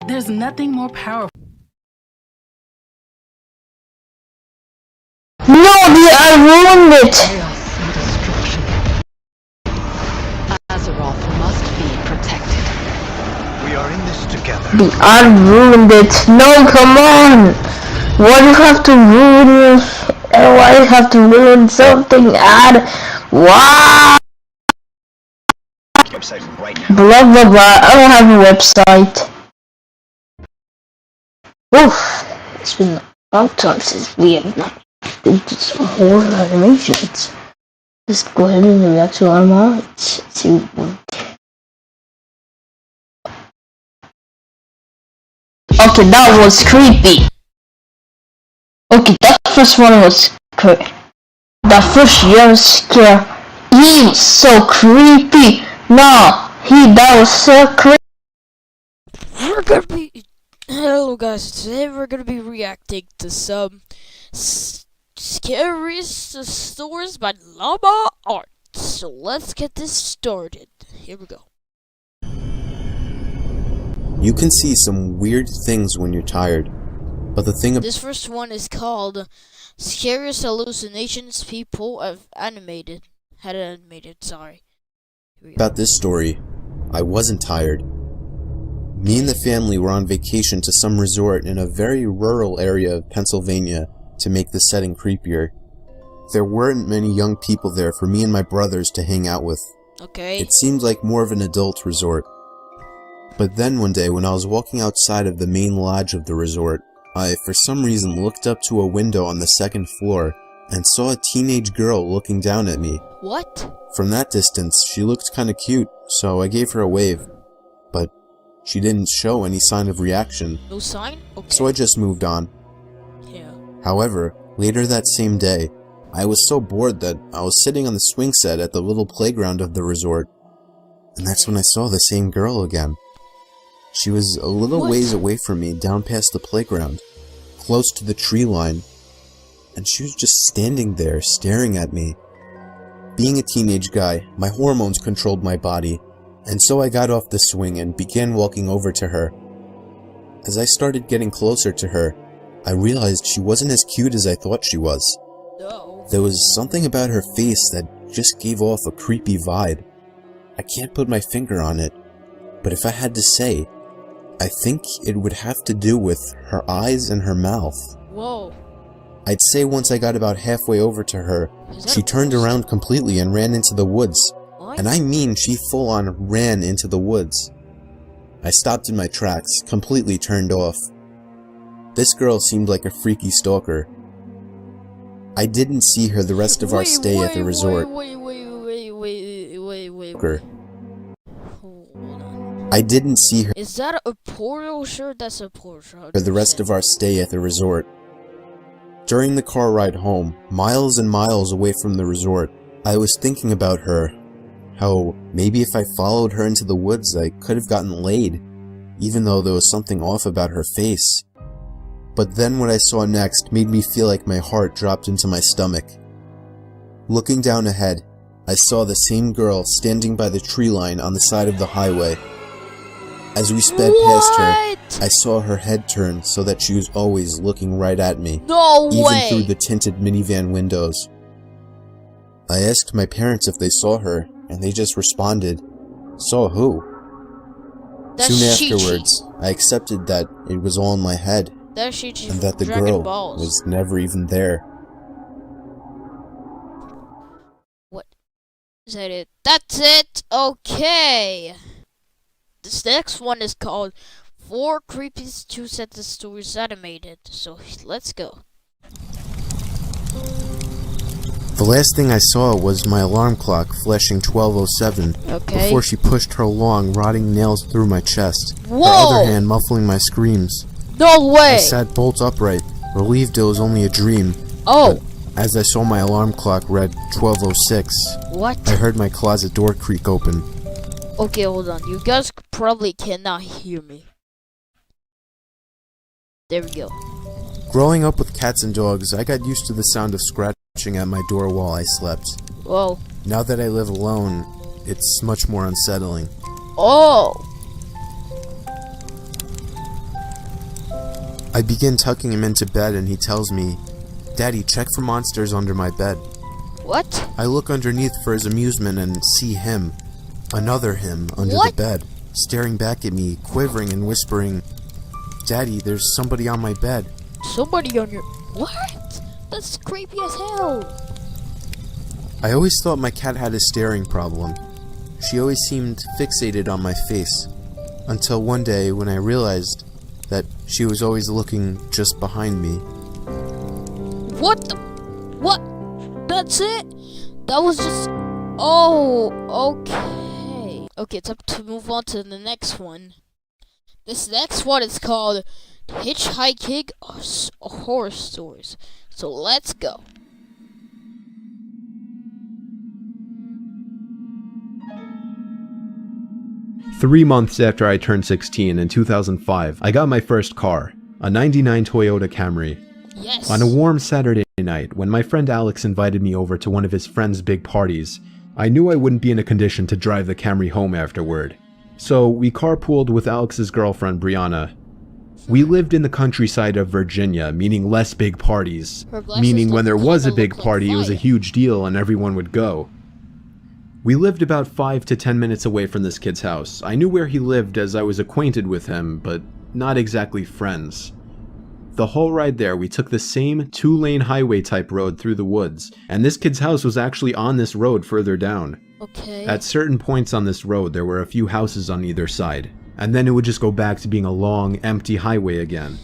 There's nothing more powerful. No, I ruined it! Chaos and destruction. Azeroth must be protected. We are in this together. I ruined it. No, come on! Why do you have to ruin it? Why do you have to ruin something? Why? Website right now. Blah blah blah. I don't have a website. Oof. It's been a long time since we have not did this whole animations. Just go ahead and react to LlamaArts. See what. Okay, that was creepy. Okay, that first one was creepy. That first jump scare, he was so creepy. No, that was so creepy. We're gonna be... Hello guys, today we're gonna be reacting to some scary stories by LlamaArts. So let's get this started. Here we go. You can see some weird things when you're tired, but the thing This first one is called Scariest Hallucinations People have animated. Sorry. about this story, I wasn't tired. Me and the family were on vacation to some resort in a very rural area of Pennsylvania to make the setting creepier. There weren't many young people there for me and my brothers to hang out with. Okay. It seemed like more of an adult resort. But then one day when I was walking outside of the main lodge of the resort, I for some reason looked up to a window on the second floor and saw a teenage girl looking down at me. What? From that distance, she looked kinda cute, so I gave her a wave. But she didn't show any sign of reaction, No sign? Okay. so I just moved on. Yeah. However, later that same day, I was so bored that I was sitting on the swing set at the little playground of the resort, and that's when I saw the same girl again. She was a little What? ways away from me down past the playground, close to the tree line, and she was just standing there staring at me. Being a teenage guy, my hormones controlled my body, and so I got off the swing and began walking over to her. As I started getting closer to her, I realized she wasn't as cute as I thought she was. No. There was something about her face that just gave off a creepy vibe. I can't put my finger on it, but if I had to say, I think it would have to do with her eyes and her mouth. Whoa. I'd say once I got about halfway over to her, Is that she a turned ghost? around completely and ran into the woods. What? And I mean she full on ran into the woods. I stopped in my tracks, completely turned off. This girl seemed like a freaky stalker. I didn't see her the rest of our stay at the resort. Wait. Her. Hold on. I didn't see her Is that a portal? Sure, that's a portal. for the rest of our stay at the resort. During the car ride home, miles and miles away from the resort, I was thinking about her. How maybe if I followed her into the woods, I could have gotten laid, even though there was something off about her face. But then what I saw next made me feel like my heart dropped into my stomach. Looking down ahead, I saw the same girl standing by the tree line on the side of the highway. As we sped past her, I saw her head turn so that she was always looking right at me, No even way. through the tinted minivan windows. I asked my parents if they saw her, and they just responded, "Saw who?" That's Soon Chi-Chi. afterwards, I accepted that it was all in my head, That's Chi-Chi and from that the Dragon girl Balls. was never even there. What? Is that it? That's it! Okay! This next one is called 4 Creepiest 2-Sentence Stories Animated. So, let's go. The last thing I saw was my alarm clock flashing 12:07 Okay. before she pushed her long, rotting nails through my chest, her Whoa! other hand muffling my screams. No I way! sat bolt upright, relieved it was only a dream. Oh! As I saw my alarm clock read 12:06, What? I heard my closet door creak open. Okay, hold on. You guys probably cannot hear me. There we go. Growing up with cats and dogs, I got used to the sound of scratching at my door while I slept. Whoa. Now that I live alone, it's much more unsettling. Oh! I begin tucking him into bed and he tells me, "Daddy, check for monsters under my bed." What? I look underneath for his amusement and see him, another him, under What? the bed, staring back at me, quivering and whispering, "Daddy, there's somebody on my bed." Somebody on your... What? That's creepy as hell. I always thought my cat had a staring problem. She always seemed fixated on my face, until one day when I realized that she was always looking just behind me. What the... What? That's it? That was just... Oh, okay. Okay, it's up to move on to the next one. This next one is called Hitchhiking Horror Stories. So let's go. 3 months after I turned 16 in 2005, I got my first car, a '99 Toyota Camry. Yes. On a warm Saturday night, when my friend Alex invited me over to one of his friend's big parties, I knew I wouldn't be in a condition to drive the Camry home afterward. So we carpooled with Alex's girlfriend Brianna. We lived in the countryside of Virginia, meaning less big parties, Her glasses meaning when there don't was a kinda big look like party it was a fire. huge deal and everyone would go. We lived about 5 to 10 minutes away from this kid's house. I knew where he lived as I was acquainted with him, but not exactly friends. The whole ride there, we took the same 2-lane highway type road through the woods, and this kid's house was actually on this road further down. Okay. At certain points on this road, there were a few houses on either side, and then it would just go back to being a long, empty highway again.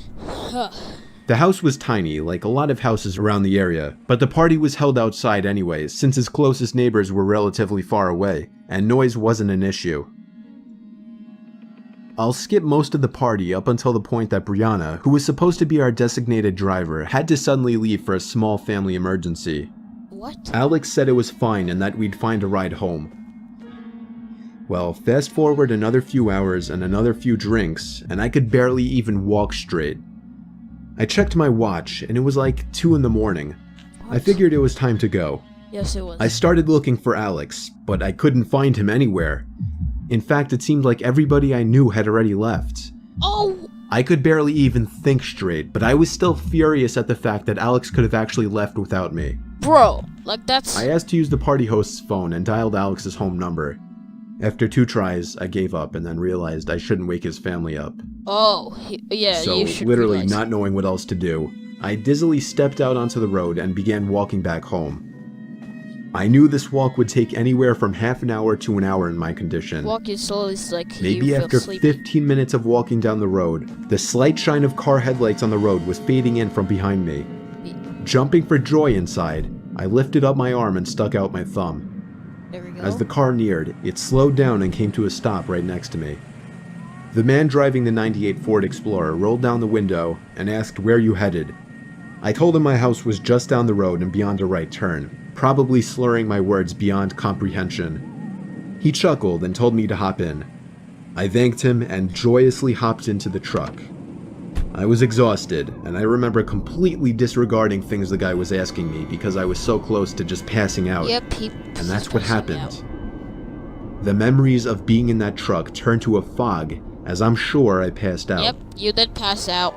The house was tiny, like a lot of houses around the area, but the party was held outside anyways, since his closest neighbors were relatively far away, and noise wasn't an issue. I'll skip most of the party up until the point that Brianna, who was supposed to be our designated driver, had to suddenly leave for a small family emergency. What? Alex said it was fine and that we'd find a ride home. Well, fast forward another few hours and another few drinks, and I could barely even walk straight. I checked my watch, and it was like 2 in the morning. I figured it was time to go. Yes, it was. I started looking for Alex, but I couldn't find him anywhere. In fact, it seemed like everybody I knew had already left. Oh! I could barely even think straight, but I was still furious at the fact that Alex could have actually left without me. Bro, like that's... I asked to use the party host's phone and dialed Alex's home number. After 2 tries, I gave up and then realized I shouldn't wake his family up. Oh, yeah, So, you should literally realize. not knowing what else to do, I dizzily stepped out onto the road and began walking back home. I knew this walk would take anywhere from half an hour to an hour in my condition. Walking slowly is like Maybe you feel after sleepy. 15 minutes of walking down the road, the slight shine of car headlights on the road was fading in from behind me. Jumping for joy inside, I lifted up my arm and stuck out my thumb. There we go. As the car neared, it slowed down and came to a stop right next to me. The man driving the '98 Ford Explorer rolled down the window and asked where you headed. I told him my house was just down the road and beyond a right turn, probably slurring my words beyond comprehension. He chuckled and told me to hop in. I thanked him and joyously hopped into the truck. I was exhausted, and I remember completely disregarding things the guy was asking me because I was so close to just passing out. Yep, And that's what happened. The memories of being in that truck turned to a fog, as I'm sure I passed out. Yep, you did pass out.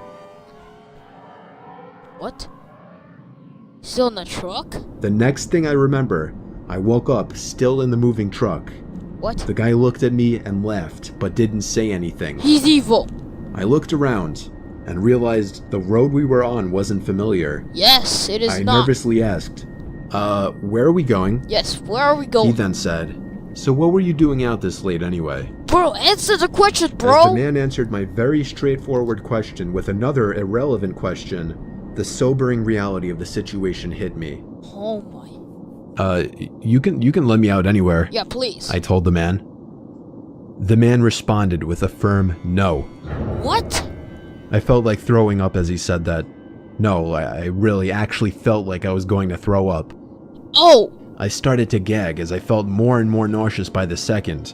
What? Still in the truck? The next thing I remember, I woke up still in the moving truck. What? The guy looked at me and laughed, but didn't say anything. He's evil. I looked around and realized the road we were on wasn't familiar. Yes, it is I not. nervously asked, where are we going? Yes, where are we He going? then said, so what were you doing out this late anyway? Bro, answer the question, As the bro! man answered my very straightforward question with another irrelevant question, the sobering reality of the situation hit me. Oh my. You can let me out anywhere, Yeah, please. I told the man. The man responded with a firm no. What? I felt like throwing up as he said that. No, I really actually felt like I was going to throw up. Oh! I started to gag as I felt more and more nauseous by the second.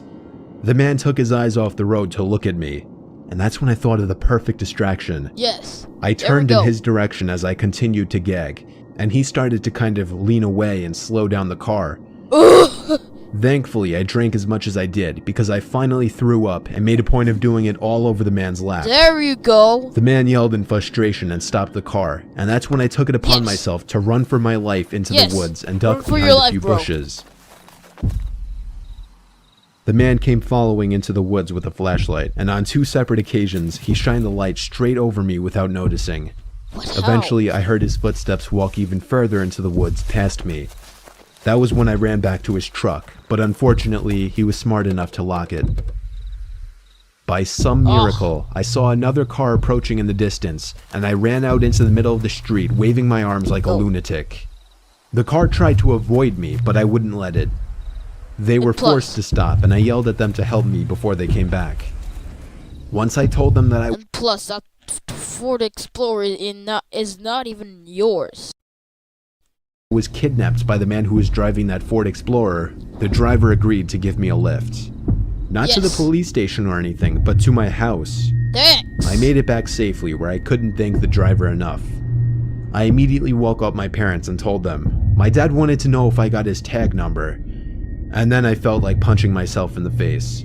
The man took his eyes off the road to look at me, and that's when I thought of the perfect distraction. Yes. I turned in his direction as I continued to gag, and he started to kind of lean away and slow down the car. Thankfully, I drank as much as I did, because I finally threw up and made a point of doing it all over the man's lap. There you go. The man yelled in frustration and stopped the car, and that's when I took it upon myself to run for my life into the woods and duck behind a few bushes. The man came following into the woods with a flashlight, and on 2 separate occasions, he shined the light straight over me without noticing. Eventually, I heard his footsteps walk even further into the woods past me. That was when I ran back to his truck, but unfortunately, he was smart enough to lock it. By some miracle, I saw another car approaching in the distance, and I ran out into the middle of the street, waving my arms like a lunatic. The car tried to avoid me, but I wouldn't let it. They were forced to stop, and I yelled at them to help me before they came back. Once I told them that And plus, that Ford Explorer is not even yours. was kidnapped by the man who was driving that Ford Explorer, the driver agreed to give me a lift. Not to the police station or anything, but to my house. Thanks. I made it back safely, where I couldn't thank the driver enough. I immediately woke up my parents and told them. My dad wanted to know if I got his tag number, and then I felt like punching myself in the face.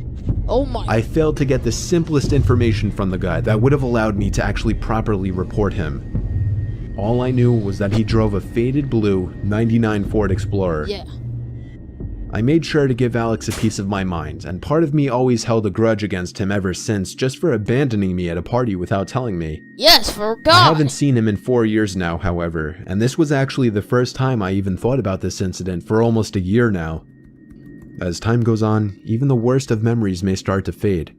Oh my. I failed to get the simplest information from the guy that would have allowed me to actually properly report him. All I knew was that he drove a faded blue '99 Ford Explorer. Yeah. I made sure to give Alex a piece of my mind, and part of me always held a grudge against him ever since, just for abandoning me at a party without telling me. Yes, for God. I haven't seen him in 4 years now, however, and this was actually the first time I even thought about this incident for almost a year now. As time goes on, even the worst of memories may start to fade,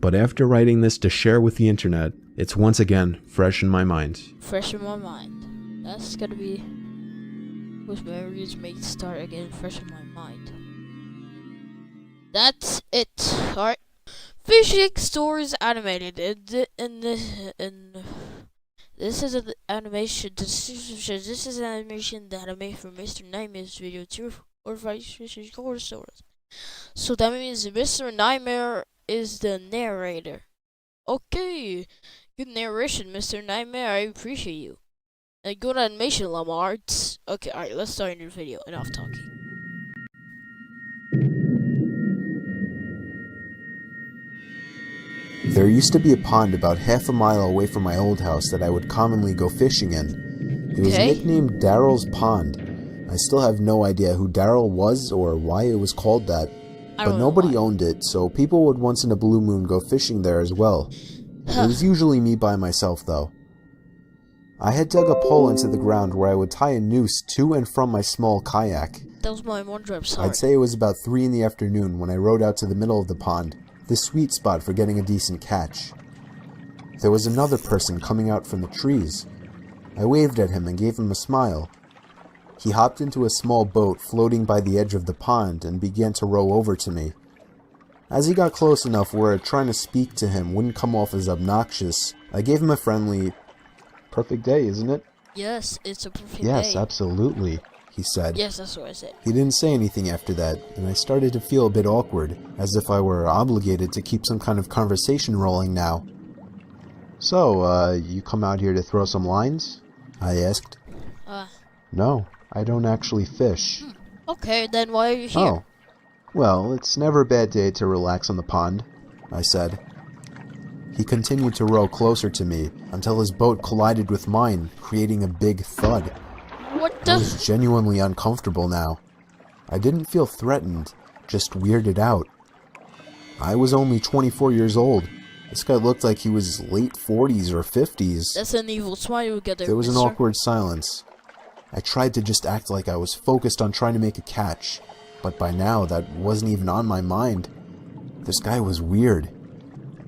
but after writing this to share with the internet, it's once again fresh in my mind. Fresh in my mind. That's gonna be... Those memories may start again fresh in my mind. That's it. Alright. Fishing Stories Animated. This is an animation. This is an animation that I made for Mr. Nightmare's video 2 or 5 fishing stories. So that means Mr. Nightmare is the narrator. Okay. Good narration, Mr. Nightmare. I appreciate you. And good animation, LlamaArts. Okay, alright, let's start a new video. Enough talking. There used to be a pond about half a mile away from my old house that I would commonly go fishing in. It was nicknamed Daryl's Pond. I still have no idea who Daryl was or why it was called that, but nobody owned it, so people would once in a blue moon go fishing there as well. It was usually me by myself though. I had dug a pole into the ground where I would tie a noose to and from my small kayak. That was my one drop, sorry. I'd say it was about 3 in the afternoon when I rowed out to the middle of the pond, the sweet spot for getting a decent catch. There was another person coming out from the trees. I waved at him and gave him a smile. He hopped into a small boat floating by the edge of the pond and began to row over to me. As he got close enough where trying to speak to him wouldn't come off as obnoxious, I gave him a friendly, "Perfect day, isn't it?" Yes, it's a perfect day. "Yes, absolutely," he said. Yes, that's what I said. He didn't say anything after that, and I started to feel a bit awkward, as if I were obligated to keep some kind of conversation rolling now. "So, you come out here to throw some lines?" I asked. "No, I don't actually fish." Okay, then why are you here? "Oh, well, it's never a bad day to relax on the pond," I said. He continued to row closer to me until his boat collided with mine, creating a big thud. What the? I was genuinely uncomfortable now. I didn't feel threatened, just weirded out. I was only 24 years old. This guy looked like he was late 40s or 50s. That's an evil smile you get there, There was an mister. awkward silence. I tried to just act like I was focused on trying to make a catch, but by now that wasn't even on my mind. This guy was weird.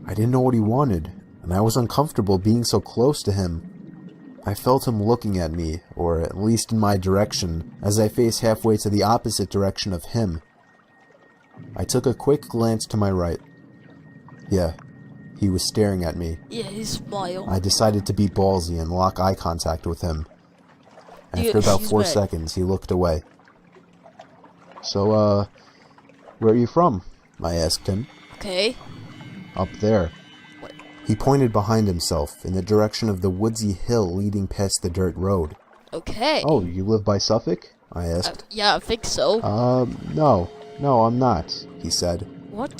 I didn't know what he wanted, and I was uncomfortable being so close to him. I felt him looking at me, or at least in my direction, as I faced halfway to the opposite direction of him. I took a quick glance to my right. Yeah, he was staring at me. Yeah, he smiled. I decided to be ballsy and lock eye contact with him. After about 4 seconds, he looked away. "So, where are you from?" I asked him. Okay. "Up there." He pointed behind himself, in the direction of the woodsy hill leading past the dirt road. Okay. Oh, you live by Suffolk? I asked. Yeah, I think so. No, I'm not, he said. What?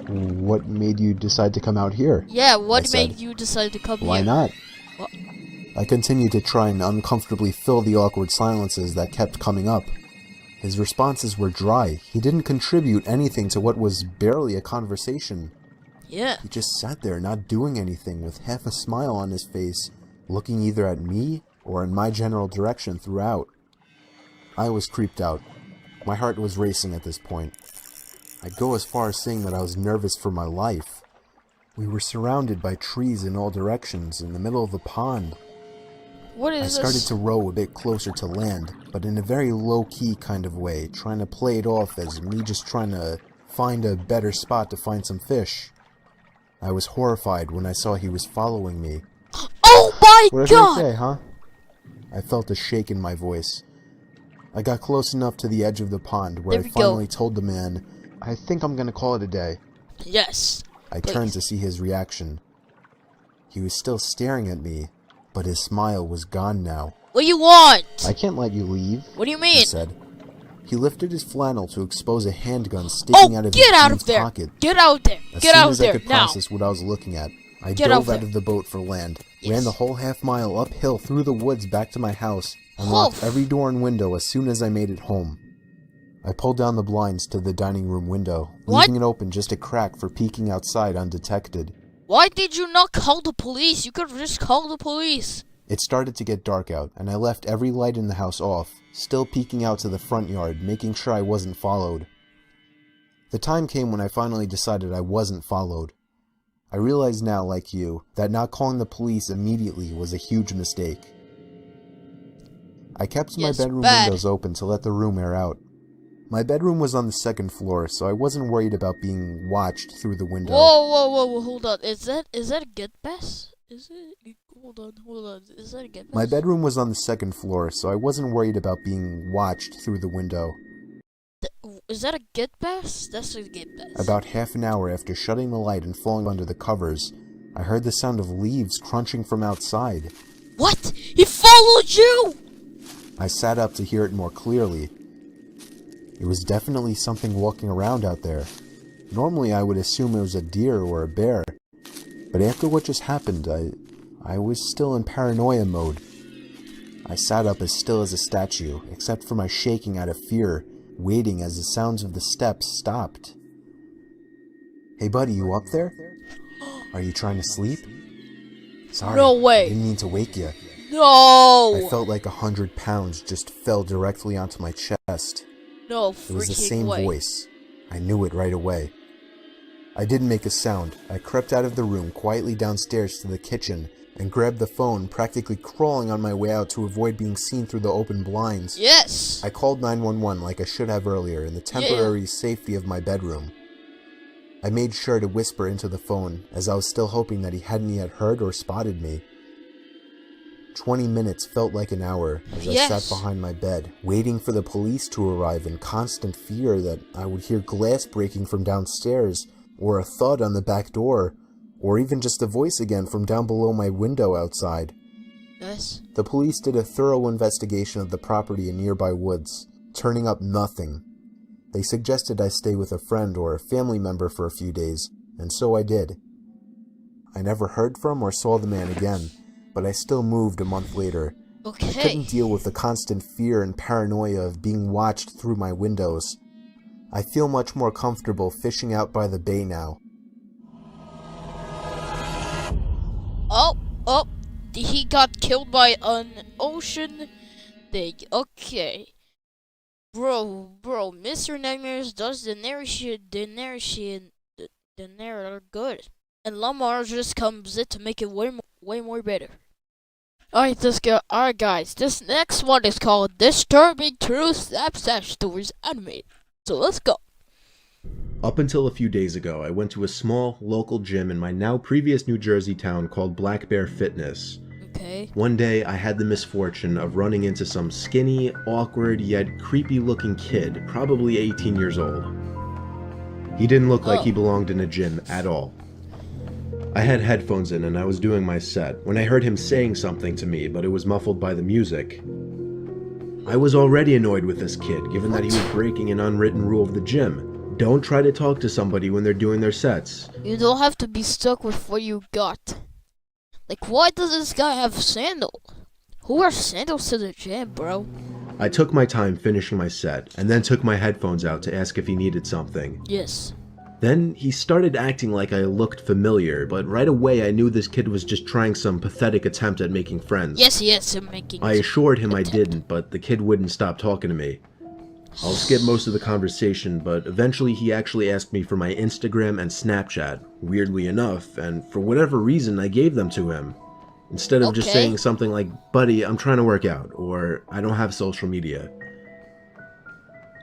What made you decide to come out here? Yeah, what I said. made you decide to come Why here? not? What? I continued to try and uncomfortably fill the awkward silences that kept coming up. His responses were dry. He didn't contribute anything to what was barely a conversation. Yeah. He just sat there not doing anything with half a smile on his face, looking either at me or in my general direction throughout. I was creeped out. My heart was racing at this point. I'd go as far as saying that I was nervous for my life. We were surrounded by trees in all directions in the middle of the pond. What is I this? started to row a bit closer to land, but in a very low-key kind of way, trying to play it off as me just trying to find a better spot to find some fish. I was horrified when I saw he was following me. Oh my What did god! I say, huh? I felt a shake in my voice. I got close enough to the edge of the pond where There I we go. finally told the man, I think I'm gonna call it a day. Yes. I Please. turned to see his reaction. He was still staring at me, but his smile was gone now. What do you want? I can't let you leave, What do you he mean? said. He lifted his flannel to expose a handgun sticking out of his Get out jeans of there! pocket. Get out there! As Get soon out as there I could now! process what I was looking at, I Get dove out out there. of the boat for land, Yes. ran the whole half-mile uphill through the woods back to my house, and Oh. locked every door and window as soon as I made it home. I pulled down the blinds to the dining room window, What? leaving it open just a crack for peeking outside undetected. Why did you not call the police? You could have just called the police. It started to get dark out, and I left every light in the house off, still peeking out to the front yard, making sure I wasn't followed. The time came when I finally decided I wasn't followed. I realize now, like you, that not calling the police immediately was a huge mistake. I kept my Yes, bedroom bad. windows open to let the room air out. My bedroom was on the second floor, so I wasn't worried about being watched through the window. Whoa, hold on. Is that a get pass? Is it? Hold on. Is that a get pass? My bedroom was on the second floor, so I wasn't worried about being watched through the window. Is that a get pass? That's a get pass. About half an hour after shutting the light and falling under the covers, I heard the sound of leaves crunching from outside. What? He followed you! I sat up to hear it more clearly. It was definitely something walking around out there. Normally I would assume it was a deer or a bear, but after what just happened, I was still in paranoia mode. I sat up as still as a statue, except for my shaking out of fear, waiting as the sounds of the steps stopped. Hey buddy, you up there? Are you trying to sleep? Sorry, No way. I didn't mean to wake you. No! I felt like 100 pounds just fell directly onto my chest. No It was the freaking same way. voice. I knew it right away. I didn't make a sound. I crept out of the room quietly downstairs to the kitchen and grabbed the phone, practically crawling on my way out to avoid being seen through the open blinds. Yes! I called 911 like I should have earlier in the temporary safety of my bedroom. I made sure to whisper into the phone as I was still hoping that he hadn't yet heard or spotted me. 20 minutes felt like an hour as I Yes. sat behind my bed, waiting for the police to arrive in constant fear that I would hear glass breaking from downstairs, or a thud on the back door, or even just a voice again from down below my window outside. Yes. The police did a thorough investigation of the property in nearby woods, turning up nothing. They suggested I stay with a friend or a family member for a few days, and so I did. I never heard from or saw the man again, but I still moved a month later. I Okay. couldn't deal with the constant fear and paranoia of being watched through my windows. I feel much more comfortable fishing out by the bay now. Oh, he got killed by an ocean thing. Okay. Bro, Mr. Nightmares does the narration good. And LlamaArts just comes in to make it way more better. Alright guys, this next one is called Disturbing True Snapchat Stories Animated. So let's go. Up until a few days ago, I went to a small, local gym in my now previous New Jersey town called Black Bear Fitness. Okay. One day, I had the misfortune of running into some skinny, awkward, yet creepy-looking kid, probably 18 years old. He didn't look like he belonged in a gym at all. I had headphones in and I was doing my set when I heard him saying something to me, but it was muffled by the music. I was already annoyed with this kid, given that he was breaking an unwritten rule of the gym. Don't try to talk to somebody when they're doing their sets. You don't have to be stuck with what you got. Like, why does this guy have sandals? Who wears sandals to the gym, bro? I took my time finishing my set, and then took my headphones out to ask if he needed something. Yes. Then he started acting like I looked familiar, but right away I knew this kid was just trying some pathetic attempt at making friends. Yes, I'm making. I assured him I didn't, but the kid wouldn't stop talking to me. I'll skip most of the conversation, but eventually he actually asked me for my Instagram and Snapchat, weirdly enough, and for whatever reason I gave them to him. Instead of just saying something like, "Buddy, I'm trying to work out," or "I don't have social media."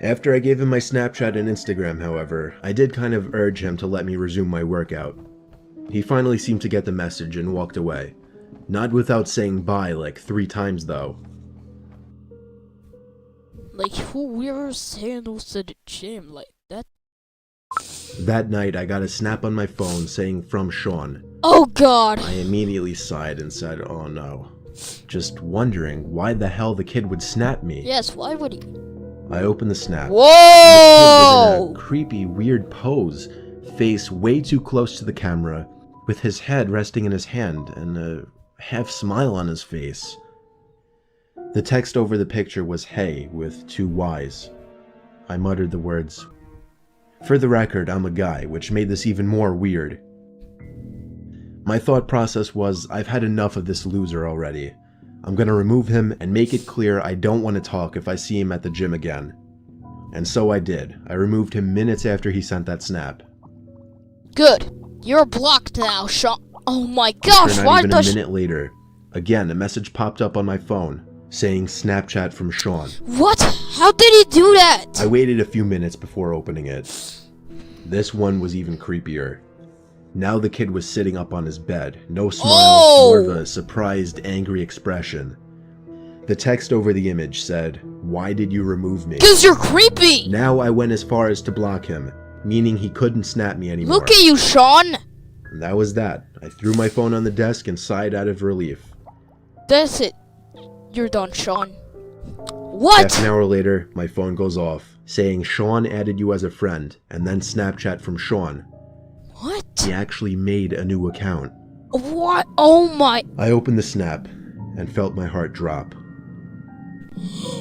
After I gave him my Snapchat and Instagram, however, I did kind of urge him to let me resume my workout. He finally seemed to get the message and walked away. Not without saying bye like 3 times though. Like, who wears sandals to the gym like that? That night I got a snap on my phone saying "from Sean." Oh god! I immediately sighed and said, "Oh no." Just wondering why the hell the kid would snap me. Yes, why would he? I opened the snap. Whoa! The kid was in a creepy, weird pose, face way too close to the camera, with his head resting in his hand and a half smile on his face. The text over the picture was "Hey" with 2 Y's. I muttered the words. For the record, I'm a guy, which made this even more weird. My thought process was, I've had enough of this loser already. I'm gonna remove him and make it clear I don't want to talk if I see him at the gym again. And so I did. I removed him minutes after he sent that snap. Good. You're blocked now, Sean. Oh my gosh, Not why even does a minute later, again a message popped up on my phone, saying "Snapchat from Sean." What? How did he do that? I waited a few minutes before opening it. This one was even creepier. Now the kid was sitting up on his bed, no smile, more of a surprised, angry expression. The text over the image said, "Why did you remove me?" 'Cause you're creepy! Now I went as far as to block him, meaning he couldn't snap me anymore. Look at you, Sean! And that was that. I threw my phone on the desk and sighed out of relief. That's it. You're done, Sean. What? Half an hour later, my phone goes off, saying "Sean added you as a friend," and then "Snapchat from Sean." What? He actually made a new account. What? Oh my... I opened the snap and felt my heart drop.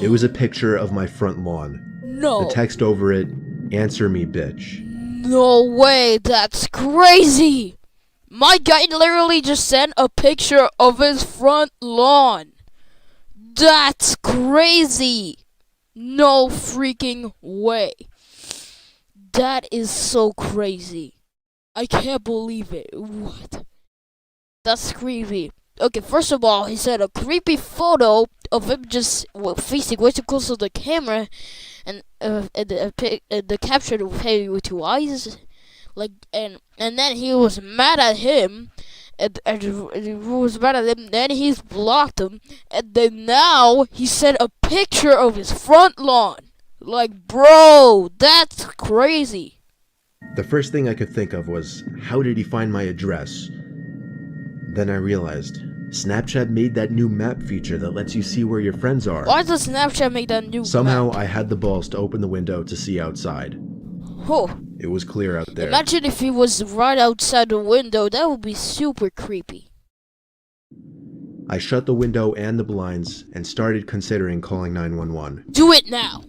It was a picture of my front lawn. No. The text over it, "Answer me, bitch." No way, that's crazy! My guy literally just sent a picture of his front lawn. That's crazy! No freaking way. That is so crazy. I can't believe it. What? That's creepy. Okay, first of all, he sent a creepy photo of him just facing way too close to the camera, and the caption of "Hey with 2 eyes," like, and then he was mad at him, and he was mad at him. Then he's blocked him, and then now he sent a picture of his front lawn. Like, bro, that's crazy. The first thing I could think of was, how did he find my address? Then I realized, Snapchat made that new map feature that lets you see where your friends are. Why does Snapchat make that new Somehow map? I had the balls to open the window to see outside. Oh, It was clear out there. imagine if he was right outside the window. That would be super creepy. I shut the window and the blinds and started considering calling 911. Do it now.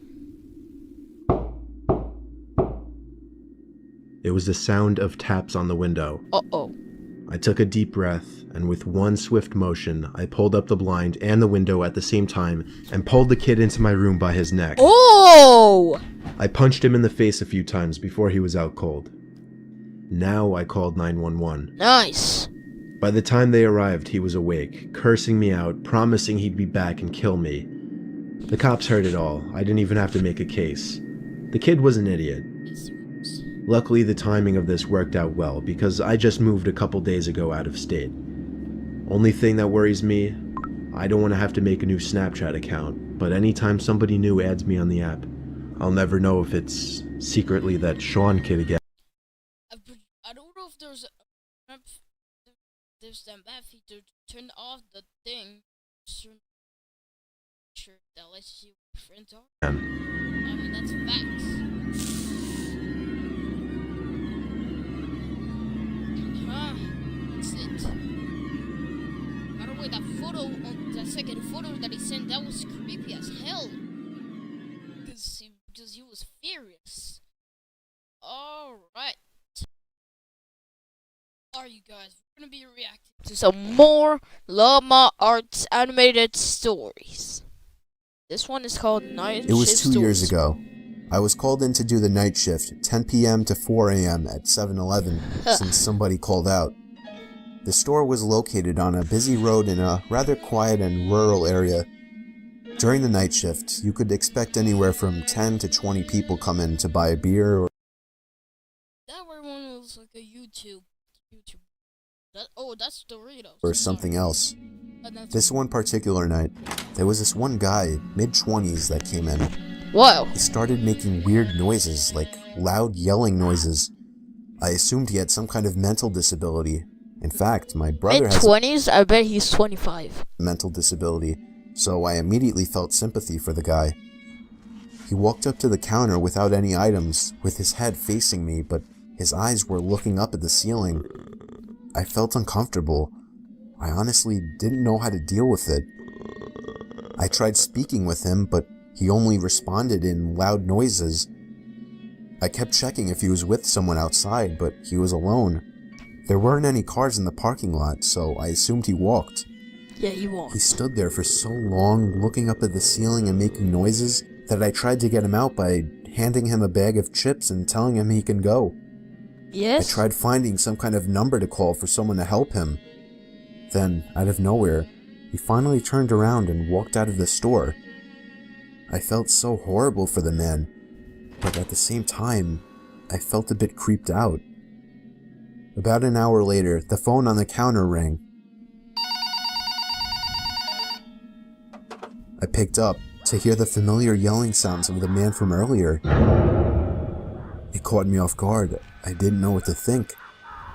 It was the sound of taps on the window. Uh-oh. I took a deep breath, and with one swift motion, I pulled up the blind and the window at the same time and pulled the kid into my room by his neck. Oh! I punched him in the face a few times before he was out cold. Now I called 911. Nice. By the time they arrived, he was awake, cursing me out, promising he'd be back and kill me. The cops heard it all. I didn't even have to make a case. The kid was an idiot. Luckily, the timing of this worked out well, because I just moved a couple days ago out of state. Only thing that worries me, I don't want to have to make a new Snapchat account, but anytime somebody new adds me on the app, I'll never know if it's secretly that Sean kid again. I don't know if there's a use the empathy to turn off the thing. Sure, that lets you print off. I mean, that's facts. That's it. By the way, that photo, that second photo that he sent, that was creepy as hell. Because he was furious. Alright. Are you guys? We're gonna be reacting to some more LlamaArts animated stories. This one is called Night Shift It was 2 years Stories. ago. I was called in to do the night shift, 10 p.m. to 4 a.m. at 7-Eleven, since somebody called out. The store was located on a busy road in a rather quiet and rural area. During the night shift, you could expect anywhere from 10 to 20 people come in to buy a beer or That one was like a YouTube. That's Doritos. or something else. That's This one particular night, there was this one guy, mid-20s, that came in. Whoa. He started making weird noises, like loud yelling noises. I assumed he had some kind of mental disability. In fact, my brother has a Mid-20s? I bet he's 25. mental disability, so I immediately felt sympathy for the guy. He walked up to the counter without any items, with his head facing me, but his eyes were looking up at the ceiling. I felt uncomfortable. I honestly didn't know how to deal with it. I tried speaking with him, but he only responded in loud noises. I kept checking if he was with someone outside, but he was alone. There weren't any cars in the parking lot, so I assumed he walked. Yeah, he won't. He stood there for so long, looking up at the ceiling and making noises, that I tried to get him out by handing him a bag of chips and telling him he can go. Yes? I tried finding some kind of number to call for someone to help him. Then, out of nowhere, he finally turned around and walked out of the store. I felt so horrible for the man, but at the same time, I felt a bit creeped out. About an hour later, the phone on the counter rang. I picked up to hear the familiar yelling sounds of the man from earlier. It caught me off guard. I didn't know what to think,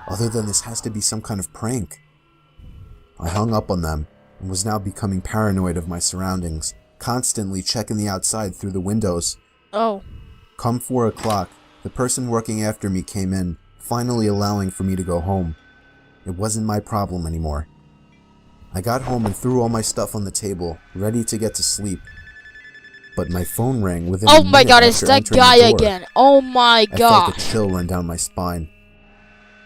other than this has to be some kind of prank. I hung up on them and was now becoming paranoid of my surroundings, constantly checking the outside through the windows. Oh. Come 4 o'clock, the person working after me came in, finally allowing for me to go home. It wasn't my problem anymore. I got home and threw all my stuff on the table, ready to get to sleep. But my phone rang within a Oh my minute god, it's after that entering guy the door. again. Oh my I felt a god. chill run down my spine.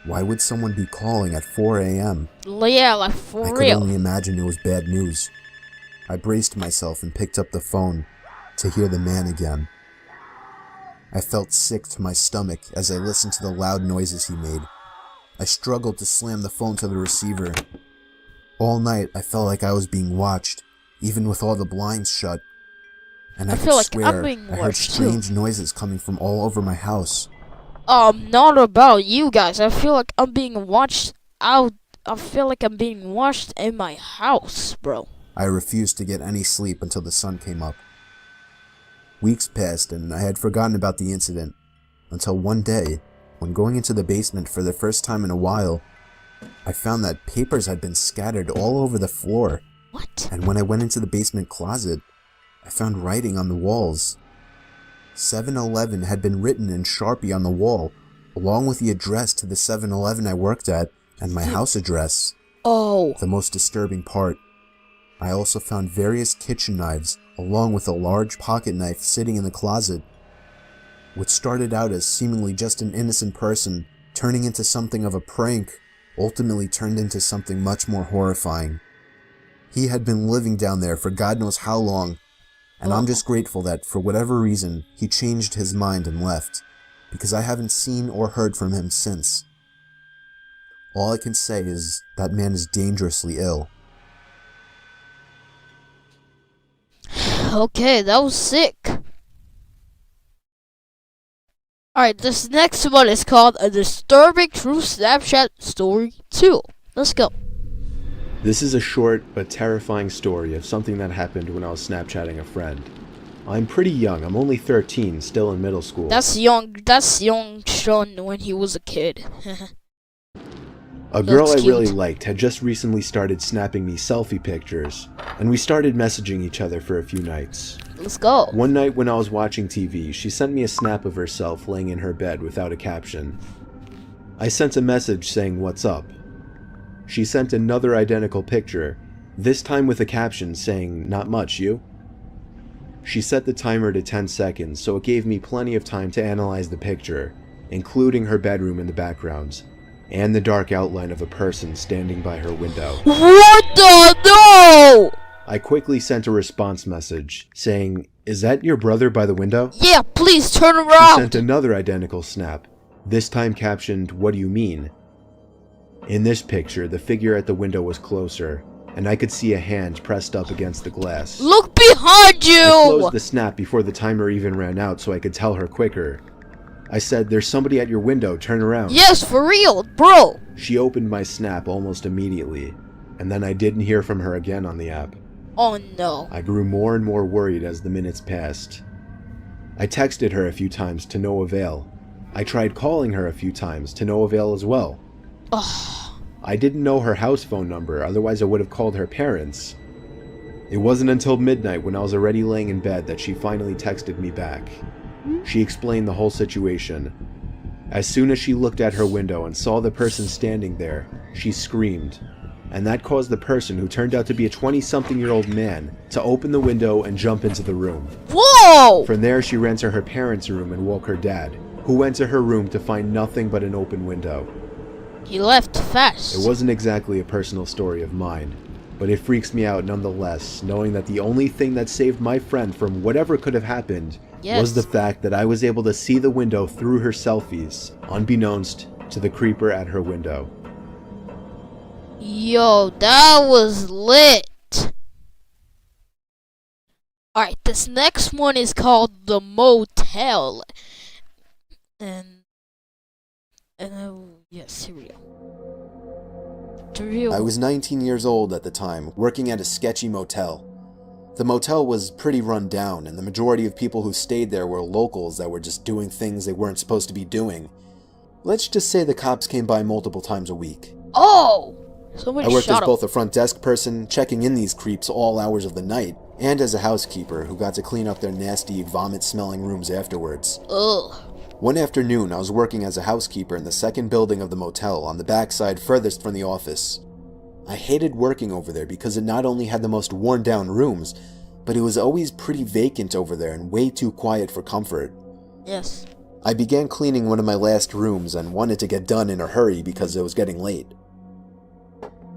Why would someone be calling at 4 a.m.? Yeah, like for I could real. only imagine it was bad news. I braced myself and picked up the phone to hear the man again. I felt sick to my stomach as I listened to the loud noises he made. I struggled to slam the phone to the receiver. All night I felt like I was being watched, even with all the blinds shut. And I I could feel like I'm swear being I heard watched, too. strange noises coming from all over my house. Not about you guys. I feel like I'm being watched out. I feel like I'm being watched in my house, bro. I refused to get any sleep until the sun came up. Weeks passed and I had forgotten about the incident, until one day, when going into the basement for the first time in a while, I found that papers had been scattered all over the floor. What? And when I went into the basement closet, I found writing on the walls. 7-Eleven had been written in Sharpie on the wall, along with the address to the 7-Eleven I worked at and my house address. Oh. The most disturbing part, I also found various kitchen knives, along with a large pocket knife sitting in the closet. What started out as seemingly just an innocent person turning into something of a prank ultimately turned into something much more horrifying. He had been living down there for God knows how long, and I'm just grateful that, for whatever reason, he changed his mind and left, because I haven't seen or heard from him since. All I can say is that man is dangerously ill. Okay, that was sick. Alright, this next one is called A Disturbing True Snapchat Story 2. Let's go. This is a short but terrifying story of something that happened when I was Snapchatting a friend. I'm pretty young, I'm only 13, still in middle school. That's young Sean when he was a kid. A girl I That's really cute. liked had just recently started snapping me selfie pictures, and we started messaging each other for a few nights. Let's go. One night when I was watching TV, she sent me a snap of herself laying in her bed without a caption. I sent a message saying what's up. She sent another identical picture, this time with a caption saying not much, you? She set the timer to 10 seconds, so it gave me plenty of time to analyze the picture, including her bedroom in the background, and the dark outline of a person standing by her window. What the no? I quickly sent a response message saying, "Is that your brother by the window?" Yeah, please turn She around. sent another identical snap, this time captioned, "What do you mean?" In this picture, the figure at the window was closer, and I could see a hand pressed up against the glass. Look behind I you. closed the snap before the timer even ran out so I could tell her quicker. I said, "There's somebody at your window, turn around." Yes, for real, bro. She opened my snap almost immediately, and then I didn't hear from her again on the app. Oh no. I grew more and more worried as the minutes passed. I texted her a few times to no avail. I tried calling her a few times to no avail as well. Ugh. I didn't know her house phone number, otherwise I would have called her parents. It wasn't until midnight when I was already laying in bed that she finally texted me back. She explained the whole situation. As soon as she looked at her window and saw the person standing there, she screamed. And that caused the person, who turned out to be a 20-something-year-old man, to open the window and jump into the room. Whoa. From there, she ran to her parents' room and woke her dad, who went to her room to find nothing but an open window. He left fast. It wasn't exactly a personal story of mine, but it freaks me out nonetheless, knowing that the only thing that saved my friend from whatever could have happened was the fact that I was able to see the window through her selfies, unbeknownst to the creeper at her window. Yo, that was lit. Alright, this next one is called The Motel. Yes, here we go. I was 19 years old at the time, working at a sketchy motel. The motel was pretty run down, and the majority of people who stayed there were locals that were just doing things they weren't supposed to be doing. Let's just say the cops came by multiple times a week. Oh! Somebody I worked as shot him. both a front desk person, checking in these creeps all hours of the night, and as a housekeeper who got to clean up their nasty, vomit-smelling rooms afterwards. Ugh. One afternoon, I was working as a housekeeper in the second building of the motel, on the backside furthest from the office. I hated working over there because it not only had the most worn-down rooms, but it was always pretty vacant over there and way too quiet for comfort. Yes. I began cleaning one of my last rooms and wanted to get done in a hurry because it was getting late.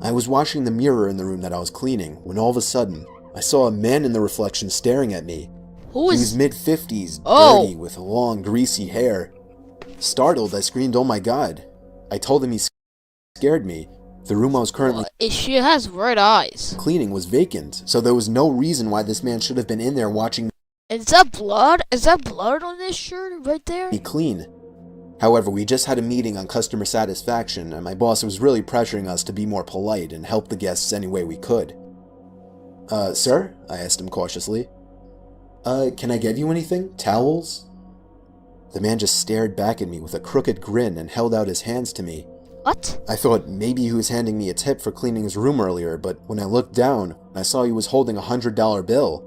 I was washing the mirror in the room that I was cleaning when all of a sudden, I saw a man in the reflection staring at me. Who He is... was mid-50s, Oh. dirty, with long, greasy hair. Startled, I screamed, "Oh my god." I told him he scared me. The room I was currently She has red eyes. cleaning was vacant, so there was no reason why this man should have been in there watching Is that blood? Is that blood on this shirt right there? me clean. However, we just had a meeting on customer satisfaction, and my boss was really pressuring us to be more polite and help the guests any way we could. Sir?" I asked him cautiously. Can I get you anything? Towels?" The man just stared back at me with a crooked grin and held out his hands to me. What? I thought maybe he was handing me a tip for cleaning his room earlier, but when I looked down, I saw he was holding a $100 bill.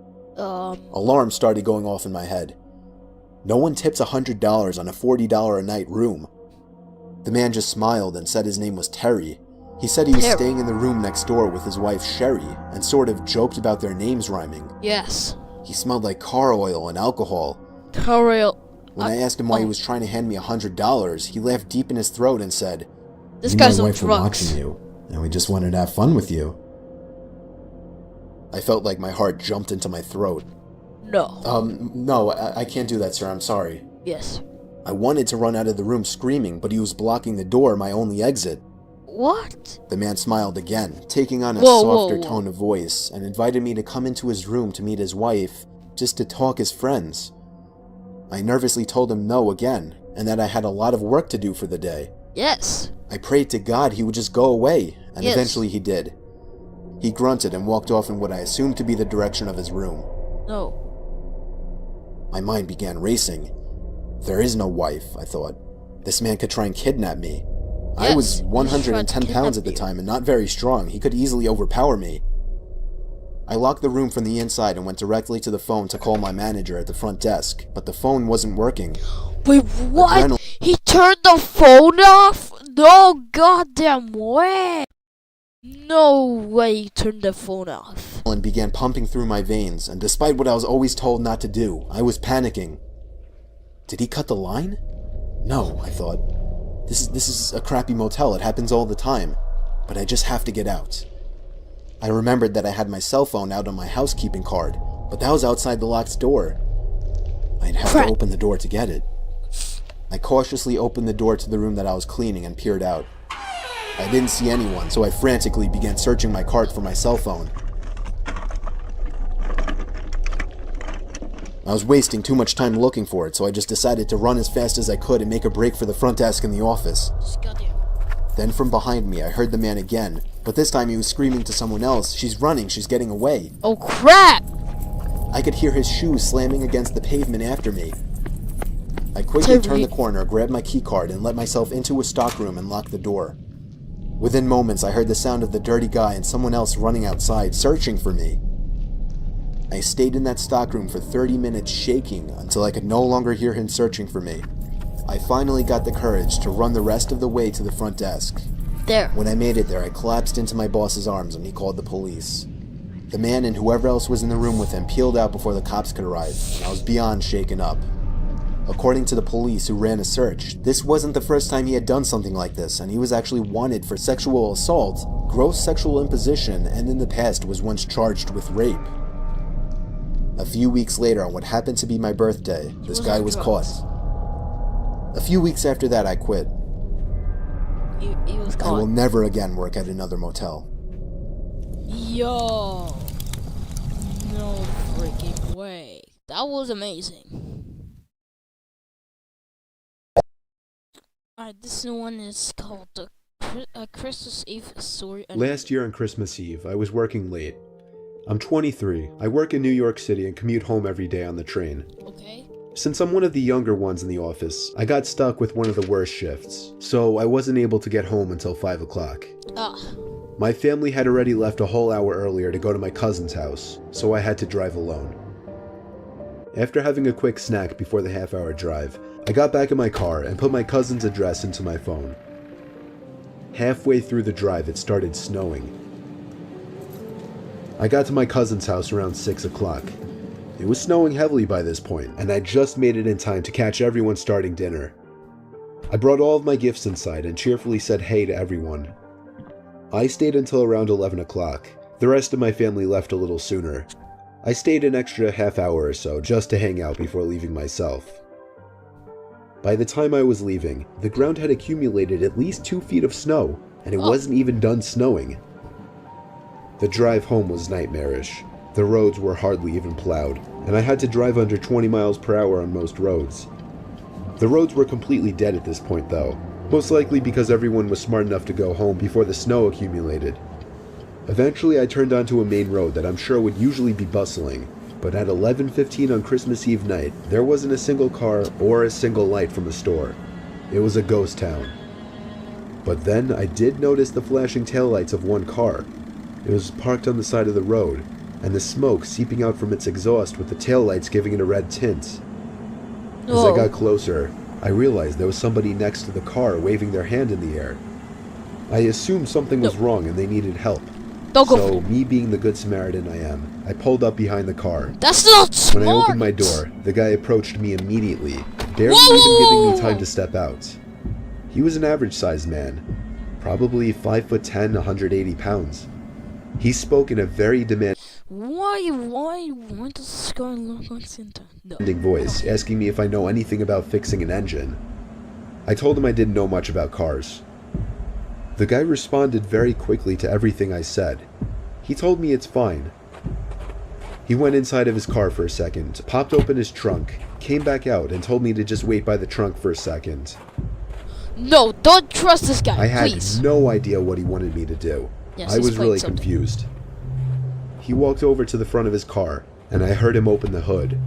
Alarms started going off in my head. No one tips $100 on a $40 a night room. The man just smiled and said his name was Terry. He said he was Terry. staying in the room next door with his wife Sherry, and sort of joked about their names rhyming. Yes. He smelled like car oil and alcohol. Terrell. When I asked him why he was trying to hand me $100, he laughed deep in his throat and said, This "Me and guy's my on wife were drugs. watching you, and we just wanted to have fun with you." I felt like my heart jumped into my throat. No. No, I can't do that, sir, I'm sorry. Yes. I wanted to run out of the room screaming, but he was blocking the door, my only exit. What? The man smiled again, taking on a Whoa, softer whoa, whoa. tone of voice, and invited me to come into his room to meet his wife, just to talk as friends. I nervously told him no again, and that I had a lot of work to do for the day. Yes. I prayed to God he would just go away, and Yes. eventually he did. He grunted and walked off in what I assumed to be the direction of his room. No. My mind began racing. There is no wife, I thought. This man could try and kidnap me. I was Yes, 110 pounds at the kidnap you. time and not very strong. He could easily overpower me. I locked the room from the inside and went directly to the phone to call my manager at the front desk, but the phone wasn't working. Wait, what? Adrenal- He turned the phone off? No goddamn way. No way he turned the phone off. And began pumping through my veins, and despite what I was always told not to do, I was panicking. Did he cut the line? No, I thought. This is a crappy motel. It happens all the time. But I just have to get out. I remembered that I had my cell phone out on my housekeeping card, but that was outside the locked door. I'd have Crap. to open the door to get it. I cautiously opened the door to the room that I was cleaning and peered out. I didn't see anyone, so I frantically began searching my cart for my cell phone. I was wasting too much time looking for it, so I just decided to run as fast as I could and make a break for the front desk in the office. Goddamn. Then from behind me, I heard the man again, but this time he was screaming to someone else, "She's running, she's getting away." Oh crap! I could hear his shoes slamming against the pavement after me. I quickly turned the corner, grabbed my keycard, and let myself into a stockroom and locked the door. Within moments, I heard the sound of the dirty guy and someone else running outside, searching for me. I stayed in that stockroom for 30 minutes shaking until I could no longer hear him searching for me. I finally got the courage to run the rest of the way to the front desk. There. When I made it there, I collapsed into my boss's arms and he called the police. The man and whoever else was in the room with him peeled out before the cops could arrive, and I was beyond shaken up. According to the police who ran a search, this wasn't the first time he had done something like this, and he was actually wanted for sexual assault, gross sexual imposition, and in the past was once charged with rape. A few weeks later, on what happened to be my birthday, this guy was caught. A few weeks after that, I quit. He was I will caught. never again work at another motel. Yo. No freaking way. That was amazing. Alright, this one is called the Christmas Eve Story. Last year on Christmas Eve, I was working late. I'm 23. I work in New York City and commute home every day on the train. Okay. Since I'm one of the younger ones in the office, I got stuck with one of the worst shifts, so I wasn't able to get home until 5 o'clock. My family had already left a whole hour earlier to go to my cousin's house, so I had to drive alone. After having a quick snack before the half-hour drive, I got back in my car and put my cousin's address into my phone. Halfway through the drive, it started snowing. I got to my cousin's house around 6 o'clock. It was snowing heavily by this point, and I just made it in time to catch everyone starting dinner. I brought all of my gifts inside and cheerfully said hey to everyone. I stayed until around 11 o'clock. The rest of my family left a little sooner. I stayed an extra half hour or so just to hang out before leaving myself. By the time I was leaving, the ground had accumulated at least 2 feet of snow, and it wasn't even done snowing. The drive home was nightmarish. The roads were hardly even plowed, and I had to drive under 20 miles per hour on most roads. The roads were completely dead at this point though, most likely because everyone was smart enough to go home before the snow accumulated. Eventually I turned onto a main road that I'm sure would usually be bustling, but at 11:15 on Christmas Eve night, there wasn't a single car or a single light from a store. It was a ghost town. But then I did notice the flashing taillights of one car. It was parked on the side of the road, and the smoke seeping out from its exhaust with the taillights giving it a red tint. As I got closer, I realized there was somebody next to the car waving their hand in the air. I assumed something was wrong and they needed help. So, me being the good Samaritan I am, I pulled up behind the car. That's not smart! When I opened my door, the guy approached me immediately, barely even giving me time to step out. He was an average-sized man, probably 5'10", 180 pounds. He spoke in a very demanding does this guy look like Santa? No. voice, asking me if I know anything about fixing an engine. I told him I didn't know much about cars. The guy responded very quickly to everything I said. He told me it's fine. He went inside of his car for a second, popped open his trunk, came back out, and told me to just wait by the trunk for a second. No, don't trust this guy, I had please. no idea what he wanted me to do. Yes, I he's was really playing something. confused. He walked over to the front of his car, and I heard him open the hood.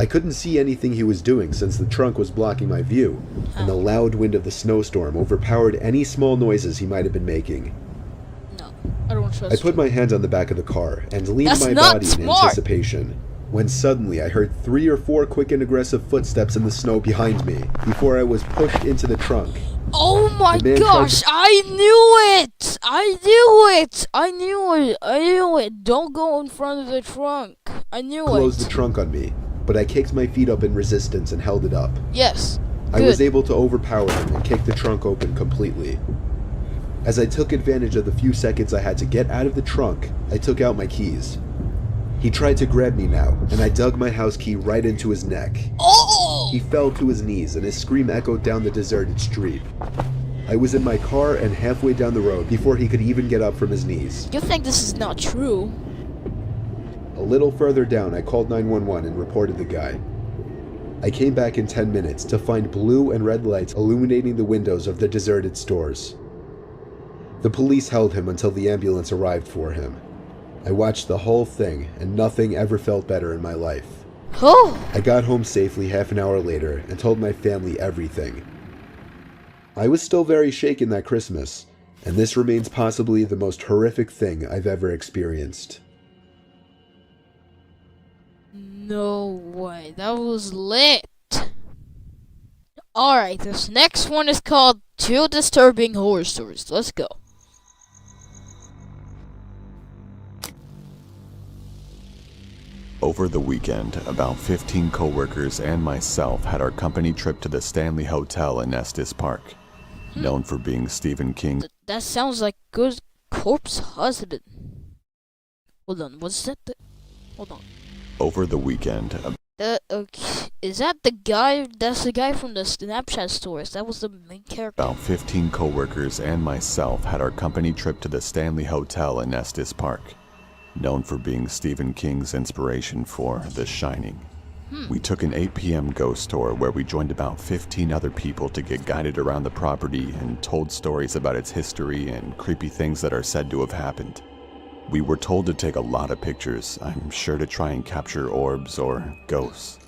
I couldn't see anything he was doing since the trunk was blocking my view, and the loud wind of the snowstorm overpowered any small noises he might have been making. No, I don't trust I put you. my hand on the back of the car and leaned That's my not body in smart. anticipation, when suddenly I heard 3 or 4 quick and aggressive footsteps in the snow behind me before I was pushed into the trunk. Oh my The man gosh, I knew it! I knew it! I knew it! I knew it! Don't go in front of the trunk. I knew Closed it. the trunk on me, but I kicked my feet up in resistance and held it up. Yes. I was Good. able to overpower him and kick the trunk open completely. As I took advantage of the few seconds I had to get out of the trunk, I took out my keys. He tried to grab me now, and I dug my house key right into his neck. Oh! He fell to his knees, and his scream echoed down the deserted street. I was in my car and halfway down the road before he could even get up from his knees. You think this is not true? A little further down, I called 911 and reported the guy. I came back in 10 minutes to find blue and red lights illuminating the windows of the deserted stores. The police held him until the ambulance arrived for him. I watched the whole thing, and nothing ever felt better in my life. Oh! I got home safely half an hour later and told my family everything. I was still very shaken that Christmas, and this remains possibly the most horrific thing I've ever experienced. No way, that was lit. Alright, this next one is called 2 Disturbing Horror Stories. Let's go. Over the weekend, about 15 coworkers and myself had our company trip to the Stanley Hotel in Estes Park, known for being Stephen King. That sounds like good corpse husband. Hold on, what's that? Hold on. Over the weekend, Okay, is that the guy? That's the guy from the Snapchat stories. That was the main character. about 15 coworkers and myself had our company trip to the Stanley Hotel in Estes Park, known for being Stephen King's inspiration for The Shining. We took an 8 p.m. ghost tour where we joined about 15 other people to get guided around the property and told stories about its history and creepy things that are said to have happened. We were told to take a lot of pictures, I'm sure to try and capture orbs or ghosts.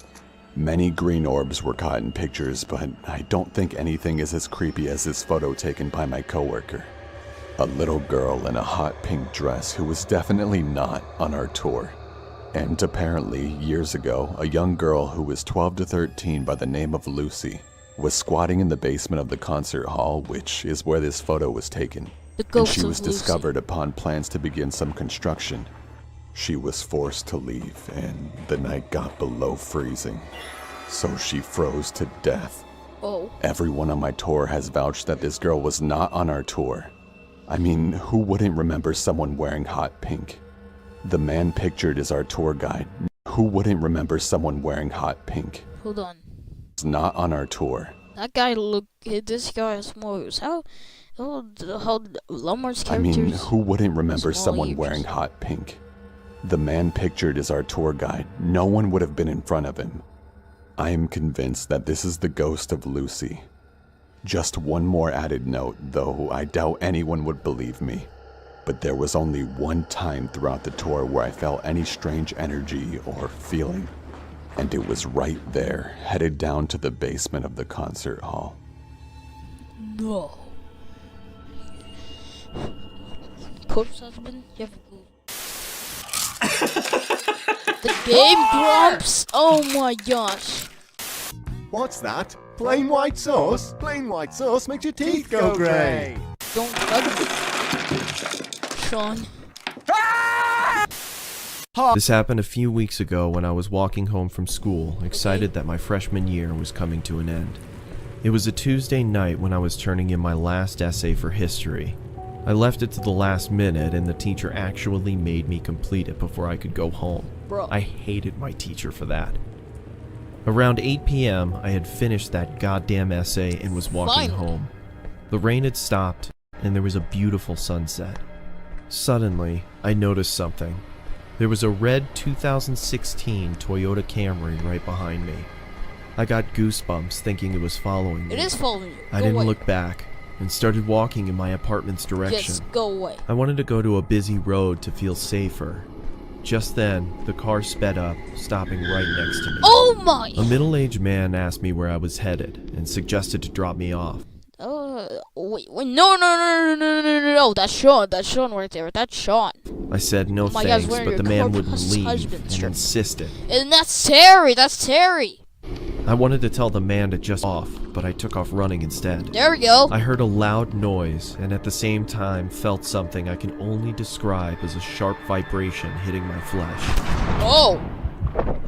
Many green orbs were caught in pictures, but I don't think anything is as creepy as this photo taken by my coworker. A little girl in a hot pink dress who was definitely not on our tour. And apparently, years ago, a young girl who was 12 to 13 by the name of Lucy was squatting in the basement of the concert hall, which is where this photo was taken. The And ghost she of was Lucy. discovered upon plans to begin some construction. She was forced to leave, and the night got below freezing. So she froze to death. Oh. Everyone on my tour has vouched that this girl was not on our tour. I mean, who wouldn't remember someone wearing hot pink? The man pictured is our tour guide. Who wouldn't remember someone wearing hot pink? Hold on. It's not on our tour. That guy this guy has small. How LlamaArts characters? I mean, who wouldn't remember small someone ears. wearing hot pink? The man pictured is our tour guide. No one would have been in front of him. I am convinced that this is the ghost of Lucy. Just one more added note, though I doubt anyone would believe me. But there was only one time throughout the tour where I felt any strange energy or feeling. And it was right there, headed down to the basement of the concert hall. No. Corpse husband? You have a clue. The Game Grumps? Oh my gosh. What's that? Plain white sauce? Plain white sauce makes your teeth go grey. Don't hug me. Sean. This happened a few weeks ago when I was walking home from school, excited that my freshman year was coming to an end. It was a Tuesday night when I was turning in my last essay for history. I left it to the last minute and the teacher actually made me complete it before I could go home. Bro. I hated my teacher for that. Around 8 p.m., I had finished that goddamn essay and was walking Finally. home. The rain had stopped and there was a beautiful sunset. Suddenly, I noticed something. There was a red 2016 Toyota Camry right behind me. I got goosebumps thinking it was following me. It is following you. I Go didn't away. look back and started walking in my apartment's direction. Yes, go away. I wanted to go to a busy road to feel safer, Just then, the car sped up, stopping right next to me. Oh my! A middle-aged man asked me where I was headed and suggested to drop me off. Wait, no, that's Sean right there, that's Sean. I said no my God, thanks, wearing but your the man corporate wouldn't leave husband and shirt. insisted. And that's Terry! I wanted to tell the man to just off, but I took off running instead. There we go. I heard a loud noise, and at the same time felt something I can only describe as a sharp vibration hitting my flesh. Oh!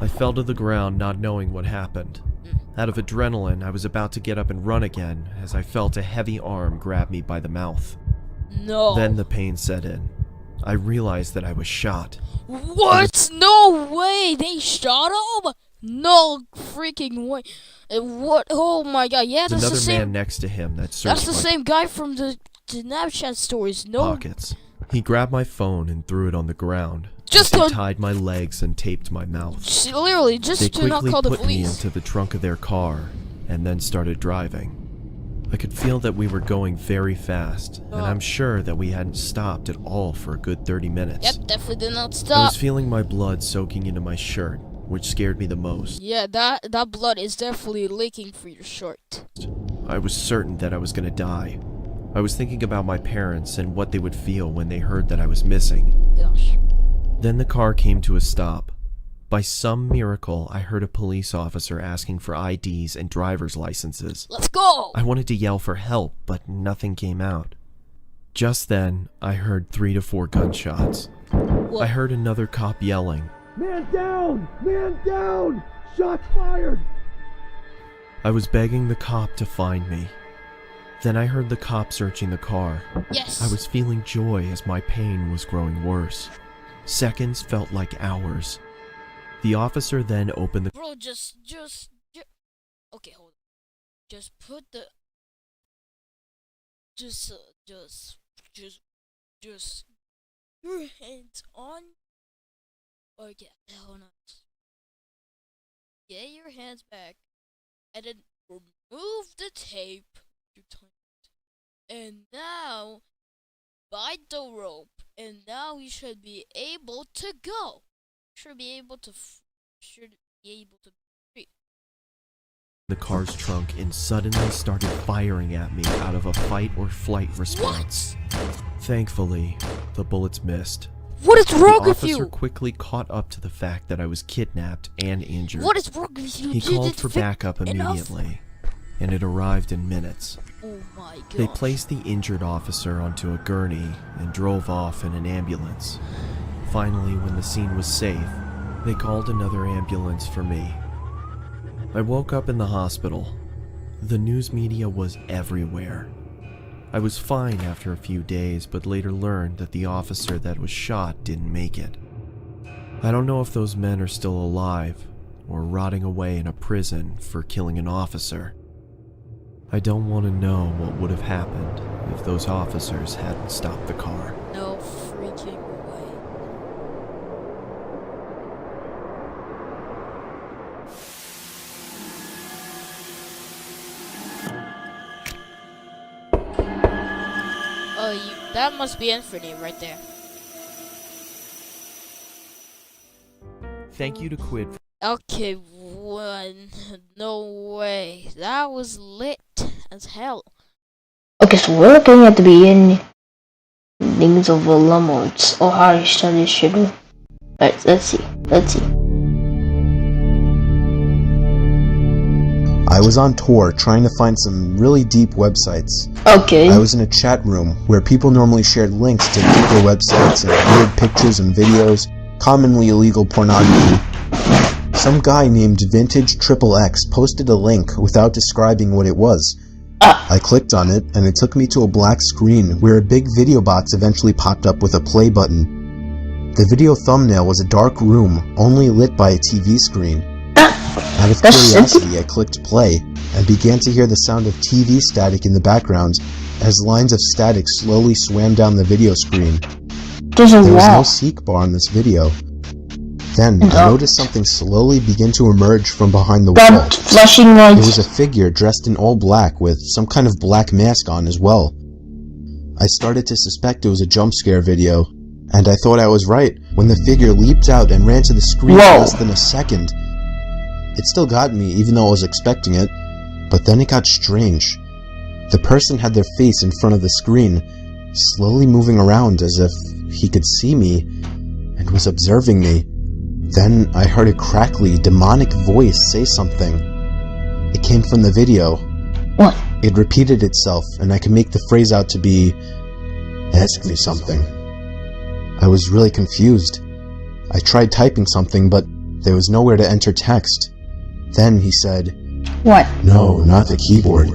I fell to the ground, not knowing what happened. Out of adrenaline, I was about to get up and run again, as I felt a heavy arm grab me by the mouth. No. Then the pain set in. I realized that I was shot. What? No way! They shot him? No freaking way. What? Oh my God! Yeah, that's Another the same. man next to him that searched That's the my same guy from the Snapchat stories. No. pockets. He grabbed my phone and threw it on the ground. Just as he to tied my legs and taped my mouth. literally just They to not quickly call the put me police. into the trunk of their car and then started driving. I could feel that we were going very fast, and I'm sure that we hadn't stopped at all for a good 30 minutes. Yep, definitely did not I stop. was feeling my blood soaking into my shirt, which scared me the most. Yeah, that blood is definitely leaking for your shirt. I was certain that I was gonna die. I was thinking about my parents and what they would feel when they heard that I was missing. Gosh. Then the car came to a stop. By some miracle, I heard a police officer asking for IDs and driver's licenses. Let's go! I wanted to yell for help, but nothing came out. Just then, I heard 3 to 4 gunshots. What? I heard another cop yelling. Man down! Man down! Shots fired! I was begging the cop to find me. Then I heard the cop searching the car. Yes. I was feeling joy as my pain was growing worse. Seconds felt like hours. The officer then opened the... Bro, just... Okay, hold on. Just put the... Just... Your hands on... Okay, hold on. Get your hands back. And then remove the tape. And now... Bite the rope. And now we should be able to go. Should be able to the car's trunk and suddenly started firing at me out of a fight or flight response. What? Thankfully, the bullets missed. What is wrong The with you? officer quickly caught up to the fact that I was kidnapped and injured. What is wrong with you? He You called didn't for fit backup enough? immediately, and it arrived in minutes. Oh my god. They placed the injured officer onto a gurney and drove off in an ambulance. Finally, when the scene was safe, they called another ambulance for me. I woke up in the hospital. The news media was everywhere. I was fine after a few days, but later learned that the officer that was shot didn't make it. I don't know if those men are still alive or rotting away in a prison for killing an officer. I don't want to know what would have happened if those officers hadn't stopped the car. No freaking way. Oh, that must be Infinity right there. Thank you to Quid. Okay, one. No way. That was lit as hell. Okay, so we're looking at the beginnings of LlamaArts, or how you study schedule. Alright, let's see. I was on tour trying to find some really deep websites. Okay. I was in a chat room where people normally shared links to deeper websites and weird pictures and videos, commonly illegal pornography. Some guy named Vintage XXX posted a link without describing what it was. I clicked on it, and it took me to a black screen where a big video box eventually popped up with a play button. The video thumbnail was a dark room, only lit by a TV screen. Out of curiosity, I clicked play, and began to hear the sound of TV static in the background as lines of static slowly swam down the video screen. There's a There was no wall. seek bar on this video. Then, I noticed something slowly begin to emerge from behind the wall. That flashing It lights. was a figure dressed in all black with some kind of black mask on as well. I started to suspect it was a jump scare video, And I thought I was right when the figure leaped out and ran to the screen in Whoa. less than a second. It still got me, even though I was expecting it, but then it got strange. The person had their face in front of the screen, slowly moving around as if he could see me and was observing me. Then I heard a crackly, demonic voice say something. It came from the video. What? It repeated itself, and I could make the phrase out to be, "Ask me something." I was really confused. I tried typing something, but there was nowhere to enter text. Then he said, What? "No, not the keyboard.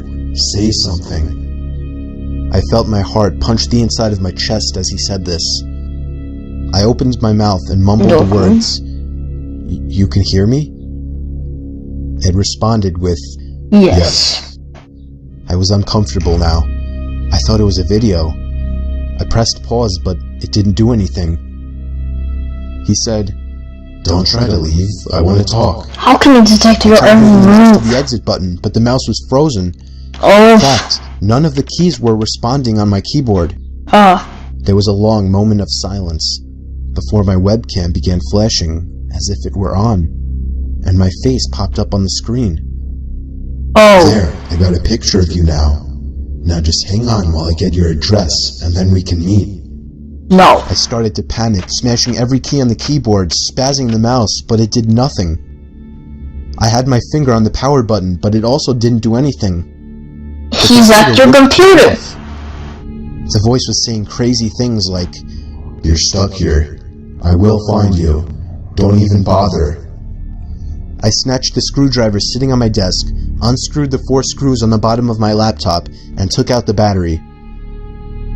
Say something." I felt my heart punch the inside of my chest as he said this. I opened my mouth and mumbled the words, "You can hear me?" It responded with, Yes. I was uncomfortable now. I thought it was a video. I pressed pause, but it didn't do anything. He said, "Don't try to leave. I want to talk." How can you detect your I tried every moving next to move? the exit button, but the mouse was frozen. Oh. In fact, none of the keys were responding on my keyboard. There was a long moment of silence before my webcam began flashing as if it were on, and my face popped up on the screen. Oh. There, I got a picture of you now. Now just hang on while I get your address, and then we can meet. No. I started to panic, smashing every key on the keyboard, spazzing the mouse, but it did nothing. I had my finger on the power button, but it also didn't do anything. He's at your computer. The voice was saying crazy things like, "You're stuck here. I will find you. Don't even bother." I snatched the screwdriver sitting on my desk, unscrewed the 4 screws on the bottom of my laptop, and took out the battery.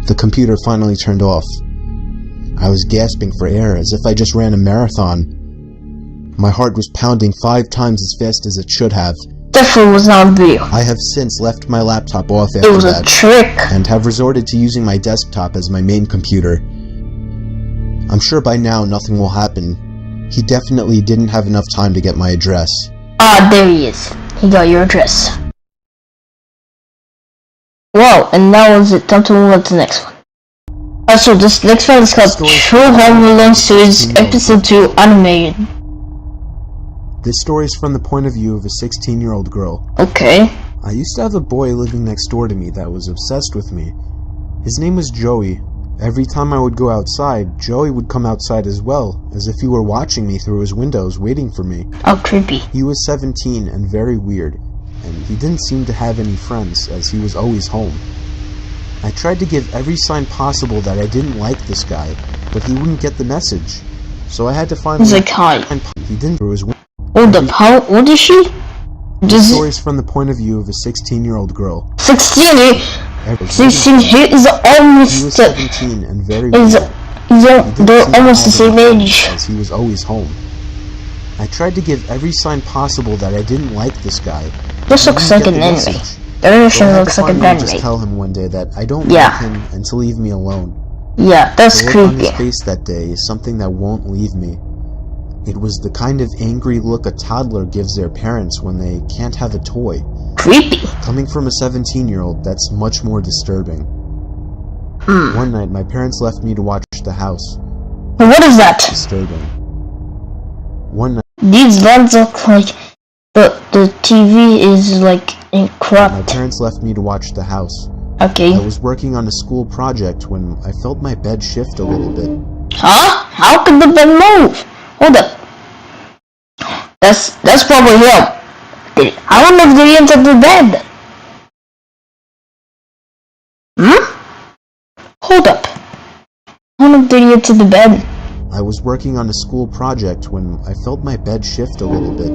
The computer finally turned off. I was gasping for air as if I just ran a marathon. My heart was pounding 5 times as fast as it should have. Definitely was not a video. I have since left my laptop off after It was a that, trick. and have resorted to using my desktop as my main computer. I'm sure by now nothing will happen. He definitely didn't have enough time to get my address. Ah, there he is. He got your address. Wow, and that was it. Time to move on to the next one. Also, this next one is called True Home Alone Series Episode 2 Animated. This story is from the point of view of a 16-year-old girl. Okay. I used to have a boy living next door to me that was obsessed with me. His name was Joey. Every time I would go outside, Joey would come outside as well, as if he were watching me through his windows, waiting for me. How creepy. He was 17 and very weird, and he didn't seem to have any friends, as he was always home. I tried to give every sign possible that I didn't like this guy, but he wouldn't get the message. So I had to finally... He's like, hi. He didn't through his window. Hold up, how old is she? This story is from the point of view of a 16-year-old girl. 16? 16, he is almost... He was 17 and very they're almost the same age. As he was always home. I tried to give every sign possible that I didn't like this guy. This looks like an anime. The animation looks like an anime. Just tell him one day that I don't like him and to leave me alone. Yeah, that's the look creepy. on his face that day is something that won't leave me. It was the kind of angry look a toddler gives their parents when they can't have a toy. Creepy. Coming from a 17-year-old, that's much more disturbing. One night, my parents left me to watch The House. What is that? Disturbing. One night, these lens look like the TV is like corrupt. my parents left me to watch The House. Okay. I was working on a school project when I felt my bed shift a little bit. Huh? How could the bed move? Hold up. That's probably him. I don't know if they entered the bed. Hold up. I don't know if they entered the bed. I was working on a school project when I felt my bed shift a little bit.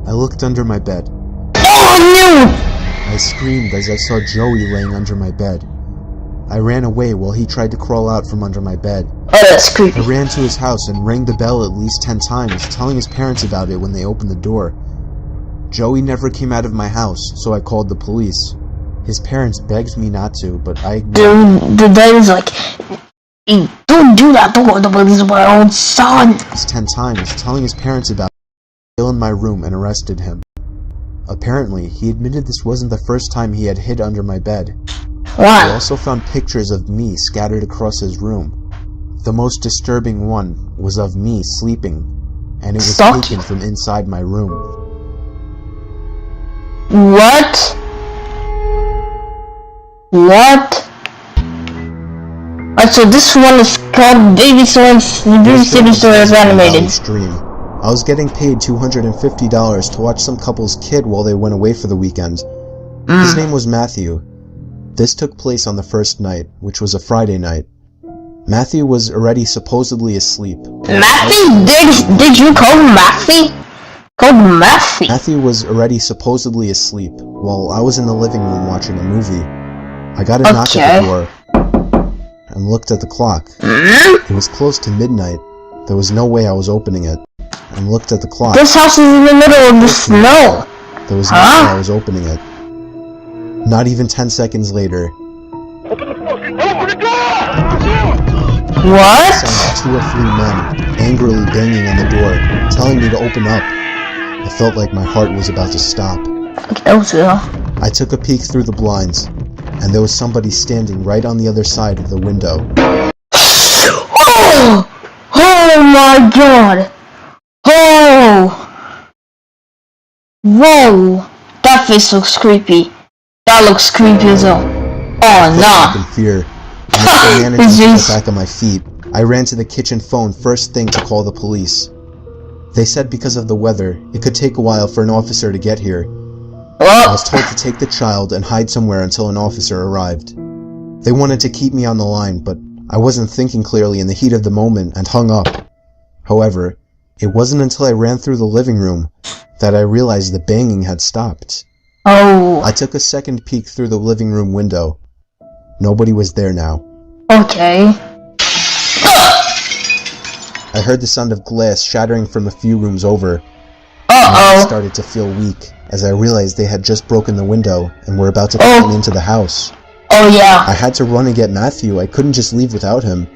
I looked under my bed. Oh no! I screamed as I saw Joey laying under my bed. I ran away while he tried to crawl out from under my bed. Oh, that's creepy. I ran to his house and rang the bell at least 10 times, telling his parents about it when they opened the door. Joey never came out of my house, so I called the police. His parents begged me not to, but I ignored them. The dad is like, hey, don't do that, don't call the police on my own son. 10 times, telling his parents about it, still in my room and arrested him. Apparently, he admitted this wasn't the first time he had hid under my bed. Why? I also found pictures of me scattered across his room. The most disturbing one was of me sleeping, and it was Stop. taken from inside my room. What? What? Alright, so this one is called Babysitter Stories Animated. Stream. I was getting paid $250 to watch some couple's kid while they went away for the weekend. His name was Matthew. This took place on the first night, which was a Friday night. Matthew was already supposedly asleep. Matthew? Did you call him Matthew? Called Matthew? Matthew was already supposedly asleep while I was in the living room watching a movie. I got a knock at the door and looked at the clock. It was close to midnight. There was no way I was opening it. And looked at the clock. This house is in the middle of the snow. There was no way I was opening it. Not even 10 seconds later, What? I saw 2 or 3 men angrily banging on the door, telling me to open up. I felt like my heart was about to stop. I took a peek through the blinds, and there was somebody standing right on the other side of the window. Oh! Oh my god! Oh! Whoa! That face looks creepy. That looks creepy as well. Oh no! In fear, and I managed to get back on my feet. I ran to the kitchen phone first thing to call the police. They said because of the weather, it could take a while for an officer to get here. I was told to take the child and hide somewhere until an officer arrived. They wanted to keep me on the line, but I wasn't thinking clearly in the heat of the moment and hung up. However, it wasn't until I ran through the living room that I realized the banging had stopped. Oh. I took a second peek through the living room window. Nobody was there now. Okay. I heard the sound of glass shattering from a few rooms over. I started to feel weak as I realized they had just broken the window and were about to come into the house. Oh yeah. I had to run and get Matthew. I couldn't just leave without him.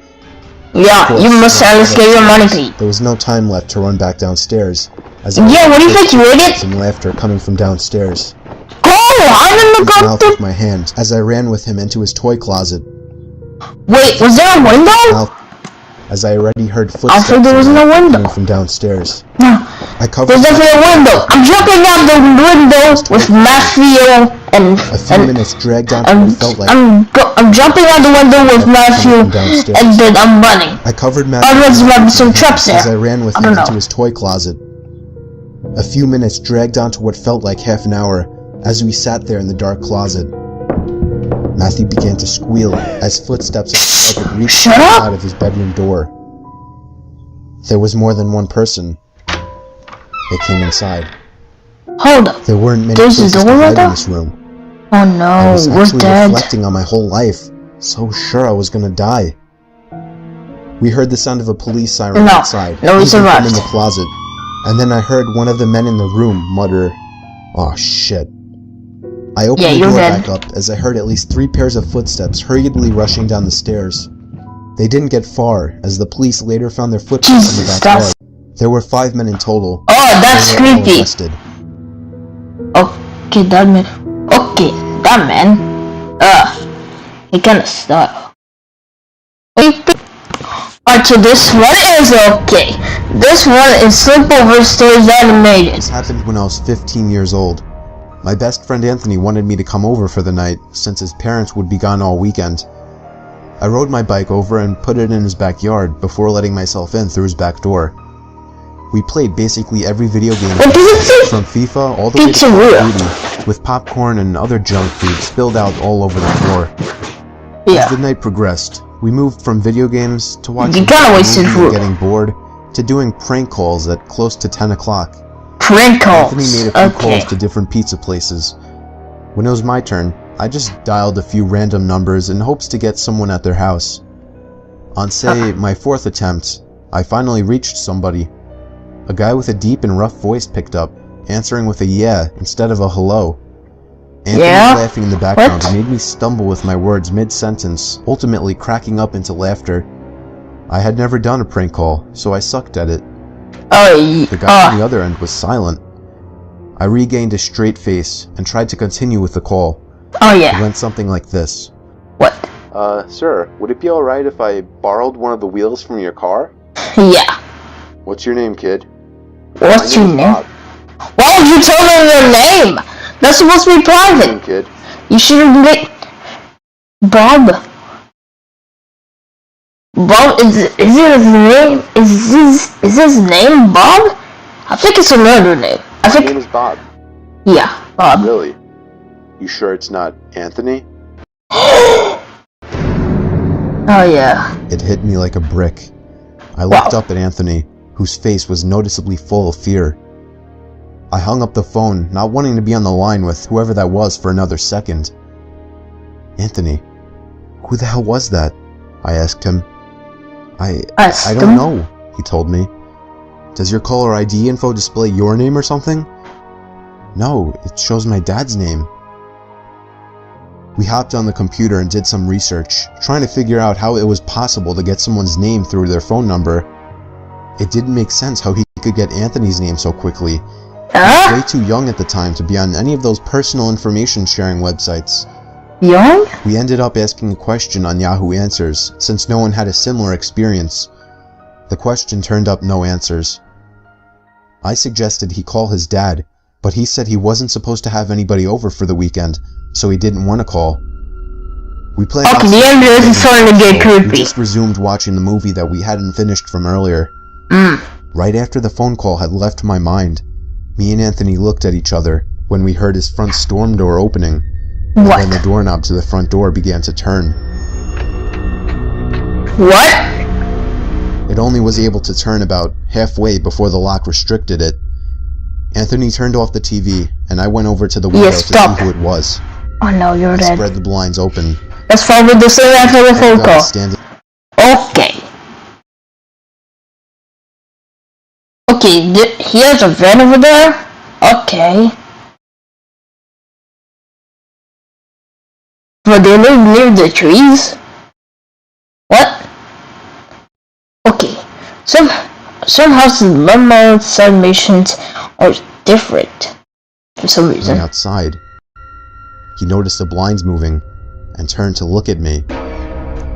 Yeah, you must at least get your money paid. There was no time left to run back downstairs. As what do you think, you idiot? Some laughter coming from downstairs. I'm in the mouth with my hand as I ran with him into his toy closet. Wait, was there a window? As I already heard footsteps. I think there was no window. Coming from downstairs. No. There's definitely a window. I'm jumping out the window with Matthew and a few minutes dragged down to what felt like. I'm jumping out the window with Matthew and then I'm running. I covered Matthew. Otherwise there might be some traps there. As I ran with him into his toy closet. A few minutes dragged on to what felt like half an hour as we sat there in the dark closet. Matthew began to squeal as footsteps on the carpet reached out of his bedroom door. There was more than one person. They came inside. Hold up. There weren't many places to hide in this room. Oh no, I was actually dead. reflecting on my whole life, so sure I was gonna die. We heard the sound of a police siren outside. No, it's arrived. In the closet, and then I heard one of the men in the room mutter, "Oh shit." I opened the door back up as I heard at least 3 pairs of footsteps hurriedly rushing down the stairs. They didn't get far, as the police later found their footprints in the backyard. There were 5 men in total. Oh, that's creepy. Okay, that man. He kinda stuck. Alright, so this one is okay. This one is Sleepover Stories Animated. This happened when I was 15 years old. My best friend Anthony wanted me to come over for the night, since his parents would be gone all weekend. I rode my bike over and put it in his backyard before letting myself in through his back door. We played basically every video game from FIFA all the way to Call of Duty, with popcorn and other junk food spilled out all over the floor. As the night progressed, we moved from video games to watching TV and getting bored to doing prank calls at close to 10 o'clock. Prank calls. Anthony made a few calls to different pizza places. When it was my turn, I just dialed a few random numbers in hopes to get someone at their house. On, say, my 4th attempt, I finally reached somebody. A guy with a deep and rough voice picked up, answering with a yeah instead of a hello. Anthony laughing in the background made me stumble with my words mid-sentence, ultimately cracking up into laughter. I had never done a prank call, so I sucked at it. The guy on the other end was silent. I regained a straight face and tried to continue with the call. It went something like this. What? Sir, would it be alright if I borrowed one of the wheels from your car? Yeah. What's your name, kid? What's My your is name? Bob. Why would you tell me your name? That's supposed to be What's your name, private. kid? You should have made... Bob? Bob, is it his name? Is his name Bob? I think it's another name. I My think... name is Bob. Yeah, Bob. Really? You sure it's not Anthony? Oh yeah. It hit me like a brick. I looked up at Anthony, whose face was noticeably full of fear. I hung up the phone, not wanting to be on the line with whoever that was for another second. Anthony, who the hell was that? I asked him. I don't know, he told me. Does your caller ID info display your name or something? No, it shows my dad's name. We hopped on the computer and did some research, trying to figure out how it was possible to get someone's name through their phone number. It didn't make sense how he could get Anthony's name so quickly. He was way too young at the time to be on any of those personal information sharing websites. Young? We ended up asking a question on Yahoo Answers, since no one had a similar experience. The question turned up no answers. I suggested he call his dad, but he said he wasn't supposed to have anybody over for the weekend, so he didn't want to call. We played the ambulance is starting to get creepy. We just resumed watching the movie that we hadn't finished from earlier. Right after the phone call had left my mind, me and Anthony looked at each other when we heard his front storm door opening, and then the doorknob to the front door began to turn. What? It only was able to turn about halfway before the lock restricted it. Anthony turned off the TV, and I went over to the window to see who it was. Oh no, you're I dead. spread the blinds open. That's probably the same after the phone call. Okay. Okay, here's a vent over there. Okay. But they live near the trees? What? Okay. Some houses' LlamaArts animations are different for some reason. Outside, he noticed the blinds moving and turned to look at me.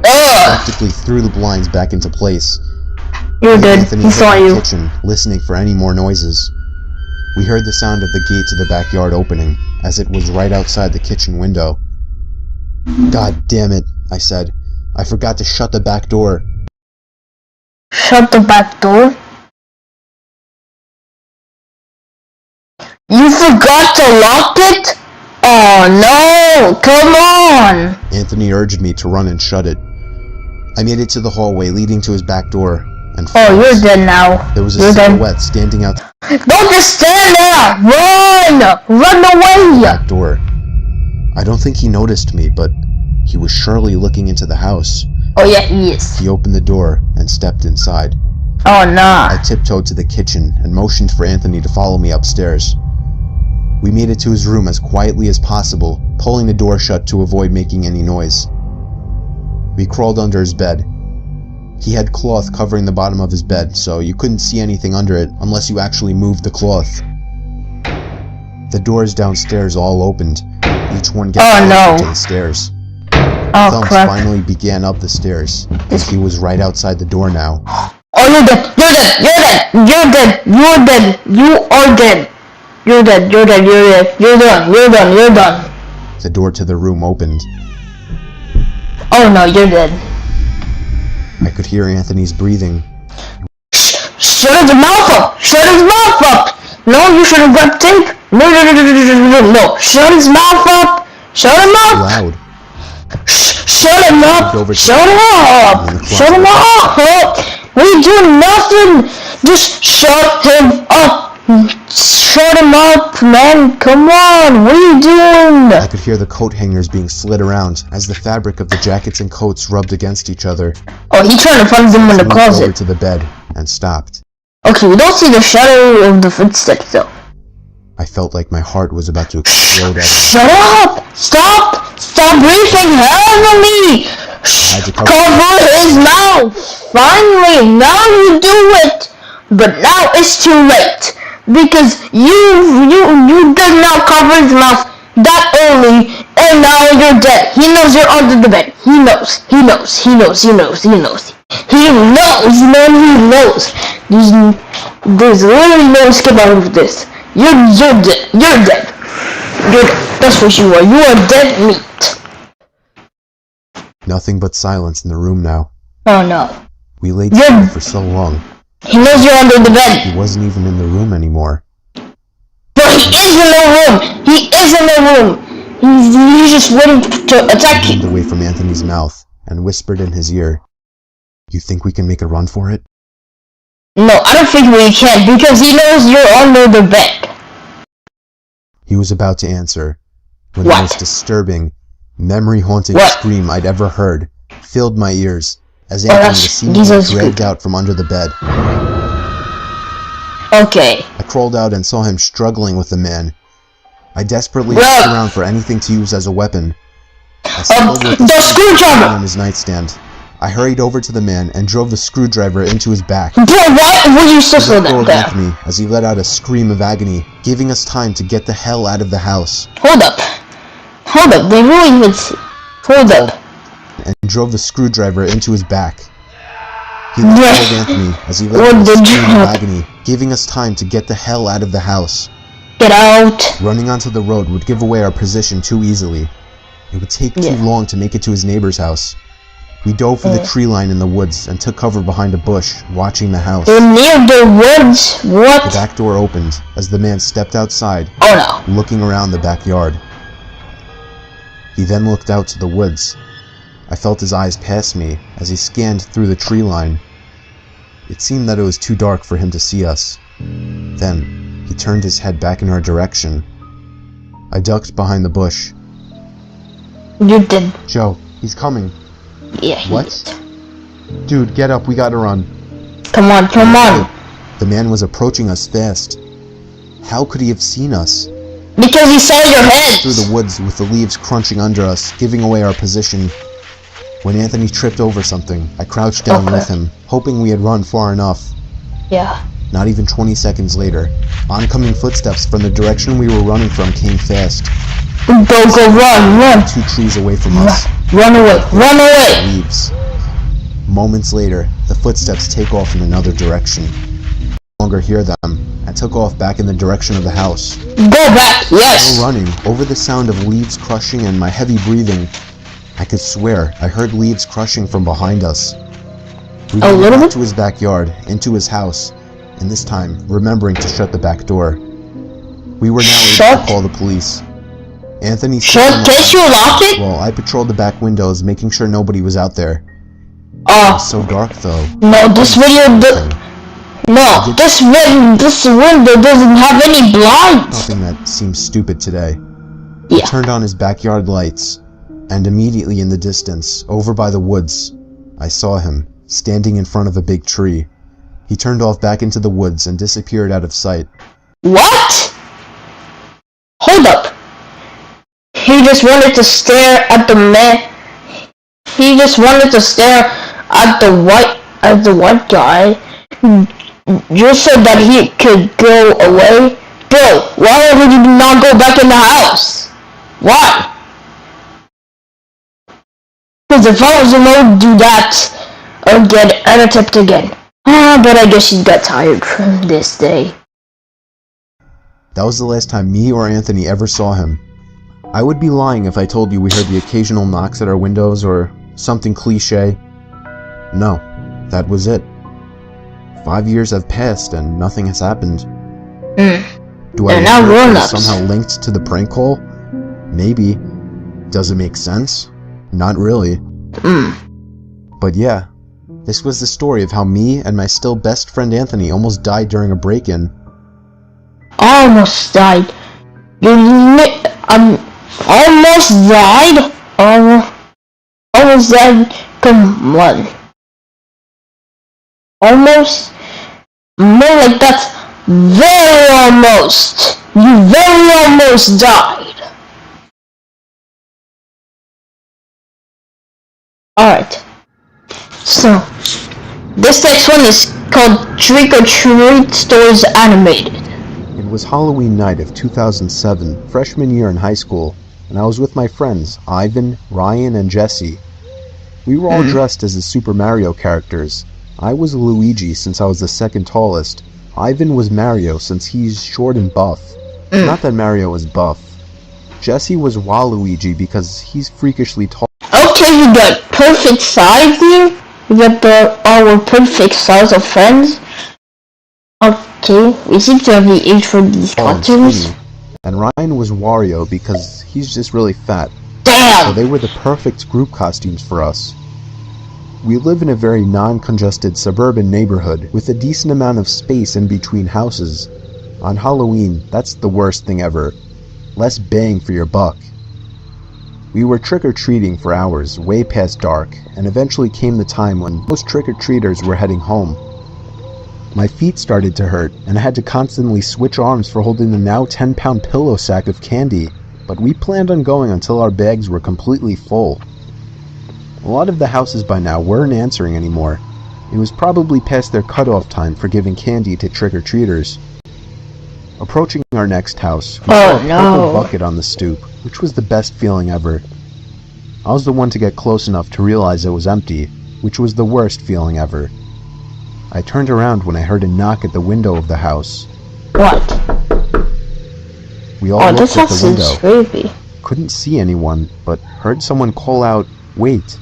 Practically threw the blinds back into place. You're dead. Anthony He saw you. Kitchen, listening for any more noises. We heard the sound of the gate to the backyard opening, as it was right outside the kitchen window. God damn it, I said. I forgot to shut the back door. Shut the back door? You forgot to lock it? Oh no, come on! Anthony urged me to run and shut it. I made it to the hallway leading to his back door, and oh, you're dead now. There was a silhouette standing out Don't just stand there! Run! Run away! Back door. I don't think he noticed me, but he was surely looking into the house. Oh yeah, he is. He opened the door and stepped inside. Oh nah. I tiptoed to the kitchen and motioned for Anthony to follow me upstairs. We made it to his room as quietly as possible, pulling the door shut to avoid making any noise. We crawled under his bed. He had cloth covering the bottom of his bed, so you couldn't see anything under it unless you actually moved the cloth. The doors downstairs all opened, each one getting closer to the stairs. Thumps finally began up the stairs, and he was right outside the door now. Oh, you're dead! You're dead! You're dead! You're dead! You are dead! You're dead! You're dead! You're dead! You're done! You're done! You're done! The door to the room opened. Oh no, you're dead. I could hear Anthony's breathing. Shut his mouth up! Shut his mouth up! No, you should have grabbed tape! No! Shut his mouth up! Shut him up! Loud. Shut him up! Shut him up! Shut him up! We do nothing! Just shut him up! Shut him up, man! Come on! What are you doing? I could hear the coat hangers being slid around as the fabric of the jackets and coats rubbed against each other. Oh, he tried to find them in the closet. Over to the bed and stopped. Okay, we don't see the shadow of the footsteps though. I felt like my heart was about to explode. Shut up! Stop! Stop breathing heavily! Cover his mouth! Finally, now you do it! But now it's too late! Because you did not cover his mouth. That only And now you're dead. He knows you're under the bed. He knows. He knows. He knows. He knows. He knows. He knows, man. He knows. There's literally no escape out of this. You're dead. You're dead. That's what you are. You are dead meat. Nothing but silence in the room now. Oh no. We laid still for so long. He knows you're under the bed. He wasn't even in the room anymore. But he is in the room. He is in the room. He's just waiting to attack He you. moved away from Anthony's mouth and whispered in his ear, "You think we can make a run for it?" No, I don't think we can because he knows you're under the bed. He was about to answer when What? the most disturbing, memory-haunting What? scream I'd ever heard filled my ears as Oh, Anthony that's was seemingly Jesus dragged creepy. out from under the bed. Okay. I crawled out and saw him struggling with the man. I desperately Bro. looked around for anything to use as a weapon. I stumbled with the screwdriver! on his nightstand. I hurried over to the man and drove the screwdriver into his back. Bro, why were you so He slow let go of there? Anthony as he let out a scream of agony, giving us time to get the hell out of the house. Hold up. Hold up. They really even see. Hold up. And drove the screwdriver into his back. He let go of Anthony as he let What out a did you scream of have? agony, giving us time to get the hell out of the house. Get out. Running onto the road would give away our position too easily. It would take too long to make it to his neighbor's house. We dove for the tree line in the woods and took cover behind a bush, watching the house. We're near the woods. The What? back door opened as the man stepped outside, Oh no. looking around the backyard. He then looked out to the woods. I felt his eyes pass me as he scanned through the tree line. It seemed that it was too dark for him to see us. Then, he turned his head back in our direction. I ducked behind the bush. You did. "Joe, he's coming." Yeah. he "What?" did. "Dude, get up, we gotta run." Come on. Come on. The man was approaching us fast. How could he have seen us? Because he saw your Through head. the woods with the leaves crunching under us, giving away our position. When Anthony tripped over something, I crouched down Okay. with him, hoping we had run far enough. Yeah. Not even 20 seconds later, oncoming footsteps from the direction we were running from came fast. Go. Run. 2 trees away from us. Run away. Run away. Leaves. Moments later, the footsteps take off in another direction. No longer hear them. I took off back in the direction of the house. Go back. Yes. Still running, over the sound of leaves crushing and my heavy breathing, I could swear I heard leaves crushing from behind us. We A went little back bit? to his backyard, into his house, and this time remembering to shut the back door. We were now able Shut? to call the police. Anthony Can't you lock it? Well, I patrolled the back windows, making sure nobody was out there. It was so dark, though. No, this video. No, this window doesn't have any blinds. Something that seems stupid today. Yeah. He turned on his backyard lights, and immediately in the distance, over by the woods, I saw him, standing in front of a big tree. He turned off back into the woods and disappeared out of sight. What? Hold up. He just wanted to stare at the man. He just wanted to stare at the white guy. You said that he could go away. Bro, why would you not go back in the house? Why? Because if I was alone, do that again and attempt again. But I guess she got tired from this day. That was the last time me or Anthony ever saw him. I would be lying if I told you we heard the occasional knocks at our windows or something cliche. No, that was it. 5 years have passed and nothing has happened. Do I They're now wonder if it's grown-ups. somehow linked to the prank call? Maybe. Does it make sense? Not really. But yeah, this was the story of how me and my still best friend Anthony almost died during a break-in. Almost died. Almost died? Almost died? Come on. Almost? More like that's very almost. You very almost died. Alright. So, this next one is called Trick or Treat Stories Animated. It was Halloween night of 2007, freshman year in high school, and I was with my friends, Ivan, Ryan, and Jesse. We were all dressed as the Super Mario characters. I was Luigi since I was the second tallest. Ivan was Mario since he's short and buff. Not that Mario was buff. Jesse was Waluigi because he's freakishly tall. Okay, we got perfect size here. We got our perfect size of friends. Okay, we seem to have the age for these costumes. And Ryan was Wario because he's just really fat. Damn! So they were the perfect group costumes for us. We live in a very non-congested suburban neighborhood with a decent amount of space in between houses. On Halloween, that's the worst thing ever. Less bang for your buck. We were trick-or-treating for hours, way past dark, and eventually came the time when most trick-or-treaters were heading home. My feet started to hurt, and I had to constantly switch arms for holding the now 10-pound pillow sack of candy, but we planned on going until our bags were completely full. A lot of the houses by now weren't answering anymore. It was probably past their cutoff time for giving candy to trick-or-treaters. Approaching our next house, we saw a purple bucket on the stoop, which was the best feeling ever. I was the one to get close enough to realize it was empty, which was the worst feeling ever. I turned around when I heard a knock at the window of the house. What? We all looked at the window. Creepy. Couldn't see anyone, but heard someone call out, "Wait."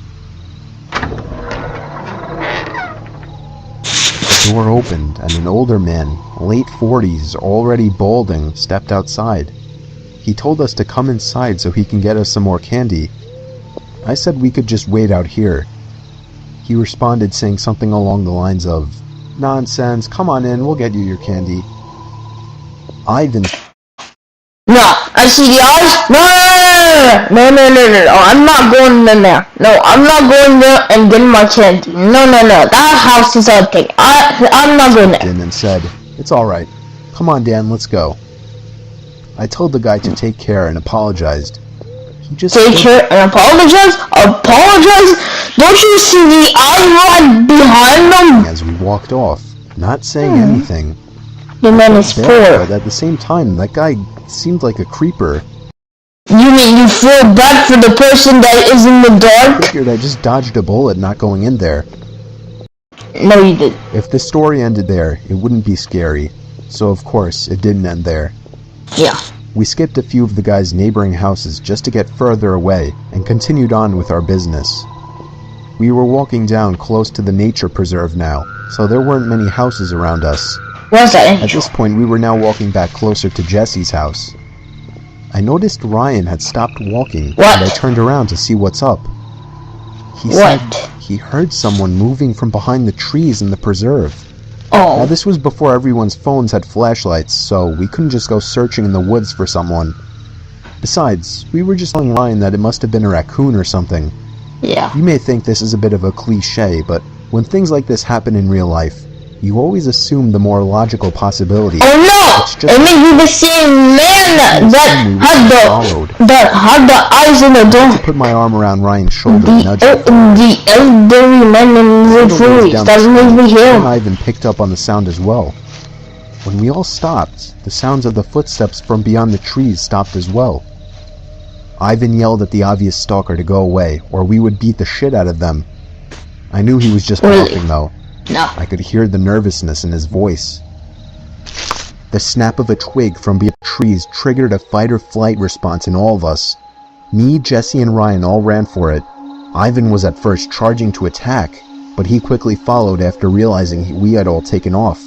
The door opened, and an older man, late 40s, already balding, stepped outside. He told us to come inside so he can get us some more candy. I said we could just wait out here. He responded saying something along the lines of, "Nonsense, come on in, we'll get you your candy." Ivan... No, I see the eyes. No, I'm not going in there. No, I'm not going there and getting my candy. No, that house is empty. I'm not going there. And said, "It's alright. Come on, Dan, let's go." I told the guy to take care and apologized. He just take care and apologize? Apologize? Don't you see the eye right behind them? As we walked off, not saying anything. The man is poor. But at the same time, that guy seemed like a creeper. You mean you feel bad for the person that is in the dark? I figured I just dodged a bullet not going in there. No, you didn't. If the story ended there, it wouldn't be scary. So of course, it didn't end there. Yeah. We skipped a few of the guy's neighboring houses just to get further away, and continued on with our business. We were walking down close to the nature preserve now, so there weren't many houses around us. What's that? At this point, we were now walking back closer to Jesse's house. I noticed Ryan had stopped walking, and I turned around to see what's up. He said he heard someone moving from behind the trees in the preserve. Oh. Now this was before everyone's phones had flashlights, so we couldn't just go searching in the woods for someone. Besides, we were just telling Ryan that it must have been a raccoon or something. Yeah. You may think this is a bit of a cliche, but when things like this happen in real life, you always assume the more logical possibility. Oh no! It may be the same man that had the eyes in the door. I put my arm around Ryan's shoulder and nudged him. The elderly man in the trees. That may be him. Ivan picked up on the sound as well. When we all stopped, the sounds of the footsteps from beyond the trees stopped as well. Ivan yelled at the obvious stalker to go away, or we would beat the shit out of them. I knew he was just bluffing though. No. I could hear the nervousness in his voice. The snap of a twig from beyond the trees triggered a fight-or-flight response in all of us. Me, Jesse, and Ryan all ran for it. Ivan was at first charging to attack, but he quickly followed after realizing we had all taken off.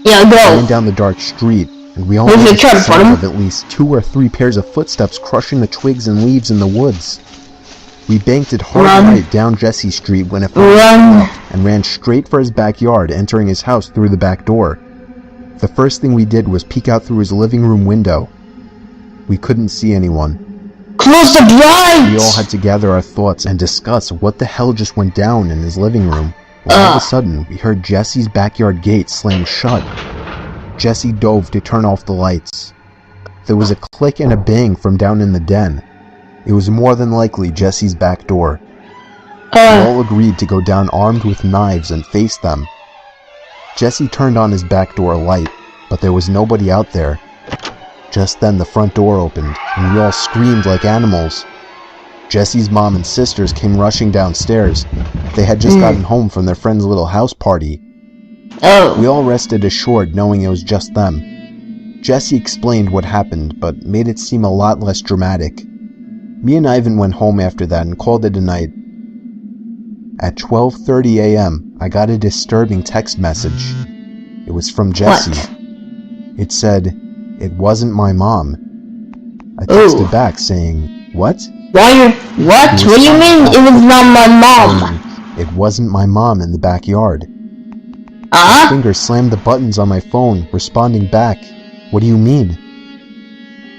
Yeah, go. We ran down the dark street, and we all heard the sound of at least 2 or 3 pairs of footsteps crushing the twigs and leaves in the woods. We banked it hard right down Jesse Street when it and ran straight for his backyard, entering his house through the back door. The first thing we did was peek out through his living room window. We couldn't see anyone. Close the blinds! We all had to gather our thoughts and discuss what the hell just went down in his living room. All of a sudden, we heard Jesse's backyard gate slam shut. Jesse dove to turn off the lights. There was a click and a bang from down in the den. It was more than likely Jesse's back door. We all agreed to go down armed with knives and face them. Jesse turned on his back door light, but there was nobody out there. Just Just then the front door opened, and we all screamed like animals. Jesse's mom and sisters came rushing downstairs. They had just gotten home from their friend's little house party. We all rested assured knowing it was just them. Jesse explained what happened, but made it seem a lot less dramatic. Me and Ivan went home after that and called it a night. At 12:30 a.m., I got a disturbing text message. It was from Jesse. What? It said, "It wasn't my mom." I texted back saying, "What?" What? What do you mean it was not my mom? It wasn't my mom in the backyard. My Huh? finger slammed the buttons on my phone, responding back, "What do you mean?"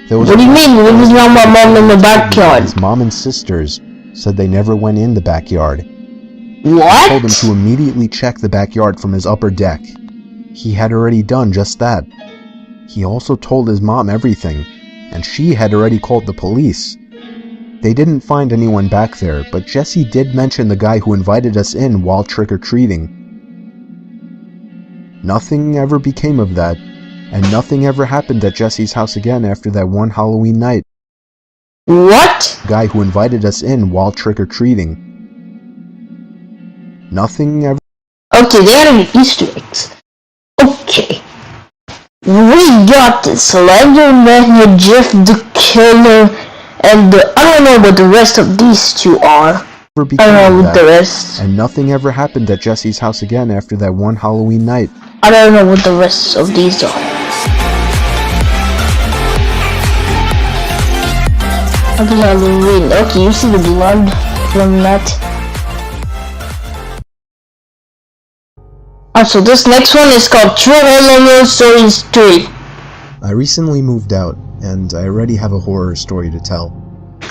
What do you mean it was not my mom in the backyard? His mom and sisters said they never went in the backyard. I told him What? to immediately check the backyard from his upper deck. He had already done just that. He also told his mom everything, and she had already called the police. They didn't find anyone back there, but Jesse did mention the guy who invited us in while trick-or-treating. Nothing ever became of that, and nothing ever happened at Jesse's house again after that one Halloween night. What? The guy who invited us in while trick-or-treating. Nothing ever... Okay, they are Easter eggs. Okay. We got Slenderman, Jeff the Killer, and I don't know what the rest of these two are. I became don't know of what that, the rest. and nothing ever happened at Jesse's house again after that one Halloween night. I don't know what the rest of these are. Happy Halloween. Okay, you see the blood from that. So this next one is called True Horror Stories 3. I recently moved out, and I already have a horror story to tell.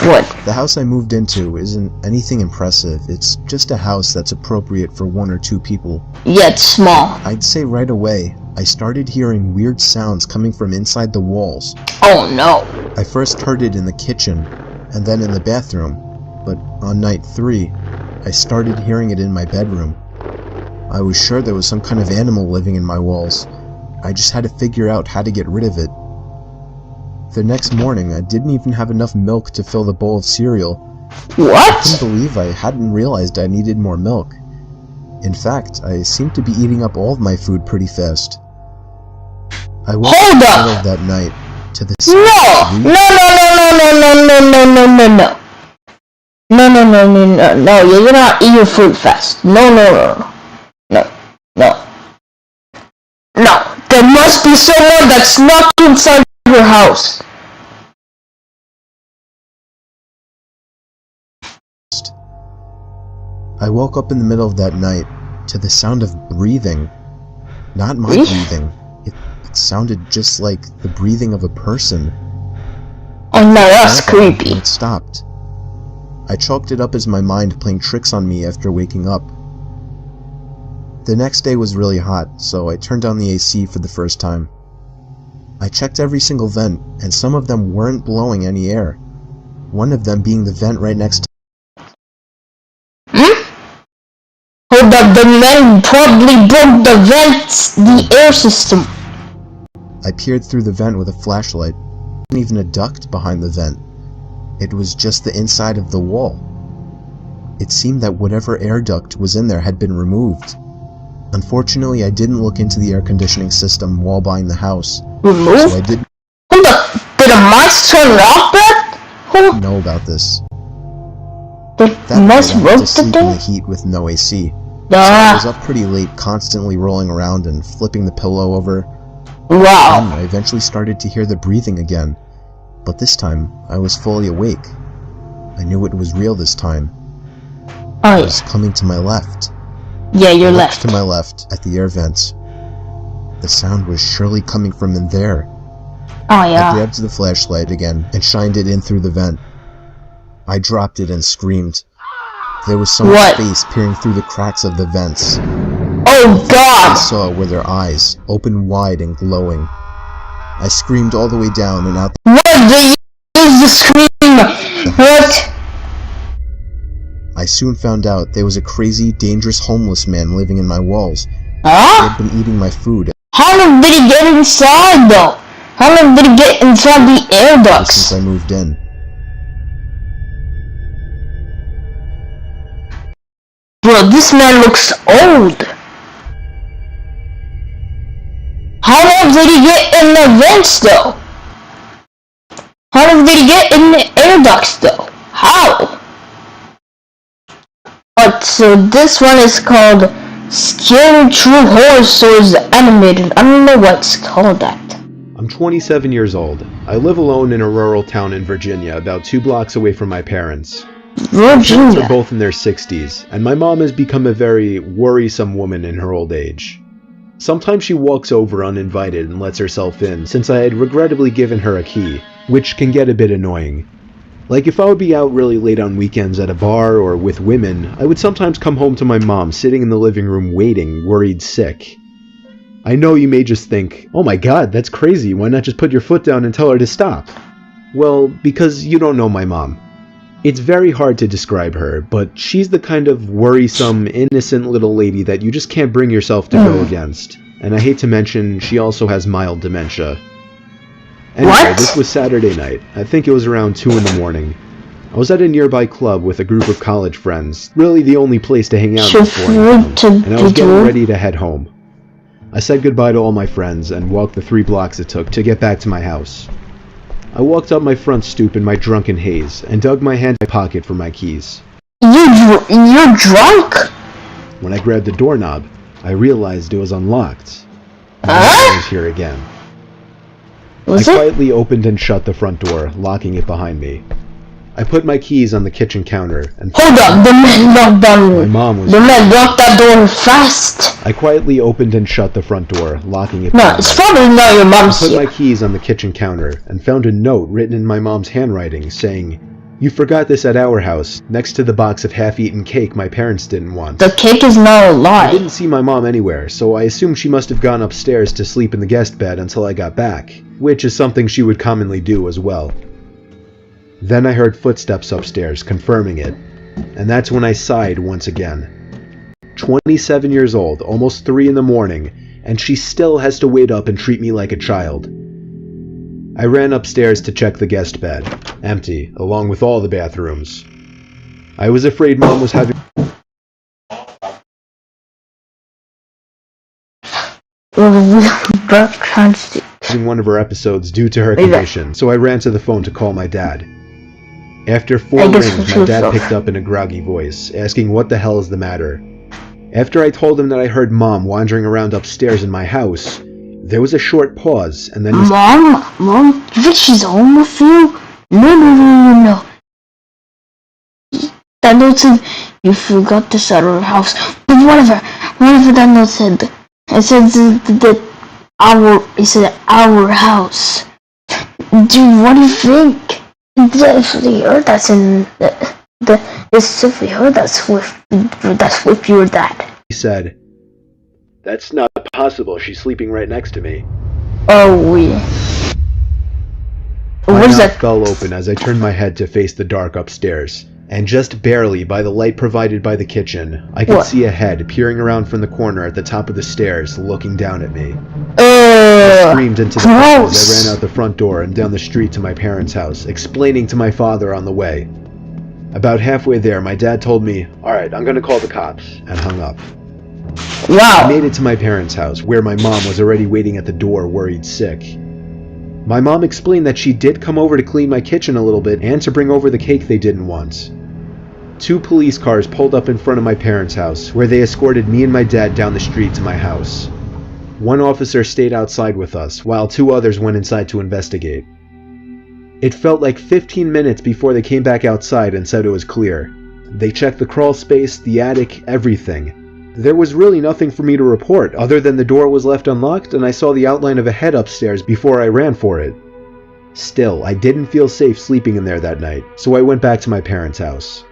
What? The house I moved into isn't anything impressive. It's just a house that's appropriate for 1 or 2 people. Yeah, it's small. I'd say right away, I started hearing weird sounds coming from inside the walls. Oh no. I first heard it in the kitchen, and then in the bathroom, but on night 3, I started hearing it in my bedroom. I was sure there was some kind of animal living in my walls. I just had to figure out how to get rid of it. The next morning, I didn't even have enough milk to fill the bowl of cereal. What? I couldn't believe I hadn't realized I needed more milk. In fact, I seemed to be eating up all of my food pretty fast. I woke up in the middle of that night to the sound of No, you're gonna eat your food fast. No, there must be someone that's not inside your house. I woke up in the middle of that night to the sound of breathing. Not my breathing. It sounded just like the breathing of a person. Oh no, that's creepy. It stopped. I chalked it up as my mind playing tricks on me after waking up. The next day was really hot, so I turned on the AC for the first time. I checked every single vent, and some of them weren't blowing any air. One of them being the vent right next to... Hold up, the men probably broke the vents, the air system. I peered through the vent with a flashlight. There wasn't even a duct behind the vent. It was just the inside of the wall. It seemed that whatever air duct was in there had been removed. Unfortunately, I didn't look into the air conditioning system while buying the house. Removed? So I didn't Hold up, did the mice turn off that? know about this. The That mice night, I had broke to the sleep in thing? the heat with no AC. So I was Ah, up pretty late, constantly rolling around and flipping the pillow over. wow. I eventually started to hear the breathing again, but this time I was fully awake. I knew it was real this time. Oh It yeah, was coming to my left. yeah, you're I looked left. to my left at the air vents. The sound was surely coming from in there. Oh I yeah. grabbed the flashlight again and shined it in through the vent. I dropped it and screamed. There was someone's face peering through the cracks of the vents. Oh I god! saw were their eyes, open wide and glowing. I screamed all the way down and out. What? They used the scream! What? I soon found out there was a crazy, dangerous homeless man living in my walls. He Huh? had been eating my food. How did he get inside though? How long did it get inside the air since ducts? I moved in. Bro, this man looks old. How long did he get in the vents though? How long did he get in the air ducts though? How? But so this one is called Scary True Horror Stories Animated. I don't know what's called that. I'm 27 years old. I live alone in a rural town in Virginia, about 2 blocks away from my parents. My parents Virginia. are both in their 60s, and my mom has become a very worrisome woman in her old age. Sometimes she walks over uninvited and lets herself in, since I had regrettably given her a key, which can get a bit annoying. Like if I would be out really late on weekends at a bar or with women, I would sometimes come home to my mom sitting in the living room waiting, worried sick. I know you may just think, oh my god, that's crazy, why not just put your foot down and tell her to stop? Well, because you don't know my mom. It's very hard to describe her, but she's the kind of worrisome, innocent little lady that you just can't bring yourself to go against. And I hate to mention, she also has mild dementia. Anyway, What? this was Saturday night. I think it was around 2 in the morning. I was at a nearby club with a group of college friends, really the only place to hang out in this boring town, and I was getting ready to head home. I said goodbye to all my friends and walked the 3 blocks it took to get back to my house. I walked up my front stoop in my drunken haze and dug my hand in my pocket for my keys. You're drunk? When I grabbed the doorknob, I realized it was unlocked. And Huh? I was here again. Was I it? quietly opened and shut the front door, locking it behind me. I put my keys on the kitchen counter and Hold up, the man knocked down. my mom was. The man locked that door fast. I quietly opened and shut the front door, locking it No, behind it's me. probably not your I mom's put here. my keys on the kitchen counter and found a note written in my mom's handwriting saying, "You forgot this at our house, next to the box of half-eaten cake my parents didn't want." The cake is not a I lie. didn't see my mom anywhere, so I assumed she must have gone upstairs to sleep in the guest bed until I got back, which is something she would commonly do as well. Then I heard footsteps upstairs, confirming it, and that's when I sighed once again. 27 years old, almost 3 in the morning, and she still has to wait up and treat me like a child. I ran upstairs to check the guest bed, empty, along with all the bathrooms. I was afraid Mom was having one of her episodes due to her condition, so I ran to the phone to call my dad. After 4 rings, my dad picked up in a groggy voice, asking what the hell is the matter. After I told him that I heard Mom wandering around upstairs in my house, there was a short pause, and then he Mom, you think she's home with you? No. That note said you forgot this at our house. But whatever that note said. It said it said our house. Dude, what do you think? If we heard that's in if we heard that's with your dad. said, "That's not possible, she's sleeping right next to me." Oh, My what is mouth that? fell open as I turned my head to face the dark upstairs, and just barely by the light provided by the kitchen, I could What? see a head peering around from the corner at the top of the stairs, looking down at me. I screamed into the phone as I ran out the front door and down the street to my parents' house, explaining to my father on the way. About halfway there, my dad told me, "Alright, I'm gonna call the cops," and hung up. I Wow. made it to my parents' house, where my mom was already waiting at the door, worried sick. My mom explained that she did come over to clean my kitchen a little bit and to bring over the cake they didn't want. 2 police cars pulled up in front of my parents' house, where they escorted me and my dad down the street to my house. 1 officer stayed outside with us, while 2 others went inside to investigate. It felt like 15 minutes before they came back outside and said it was clear. They checked the crawl space, the attic, everything. There was really nothing for me to report, other than the door was left unlocked and I saw the outline of a head upstairs before I ran for it. Still, I didn't feel safe sleeping in there that night, so I went back to my parents' house.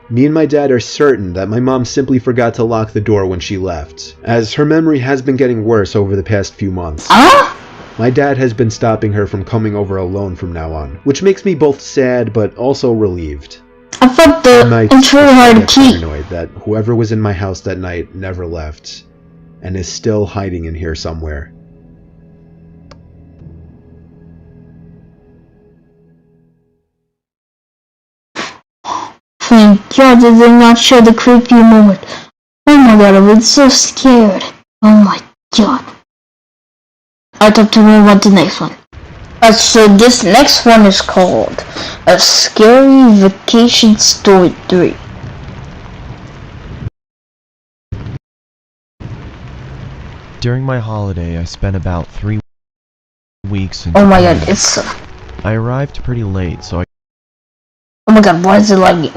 Me and my dad are certain that my mom simply forgot to lock the door when she left, as her memory has been getting worse over the past few months. Huh? My dad has been stopping her from coming over alone from now on, which makes me both sad but also relieved. I thought Nights, it's really hard I to get keep. paranoid that whoever was in my house that night never left, and is still hiding in here somewhere. god, did they not show the creepy moment? Oh my god, I was so scared. Oh my god. I'll talk to me about the next one. So this next one is called A Scary Vacation Story 3. During my holiday, I spent about 3 weeks in Oh my Japan. god, it's... I arrived pretty late, so Oh my god, why is it lagging?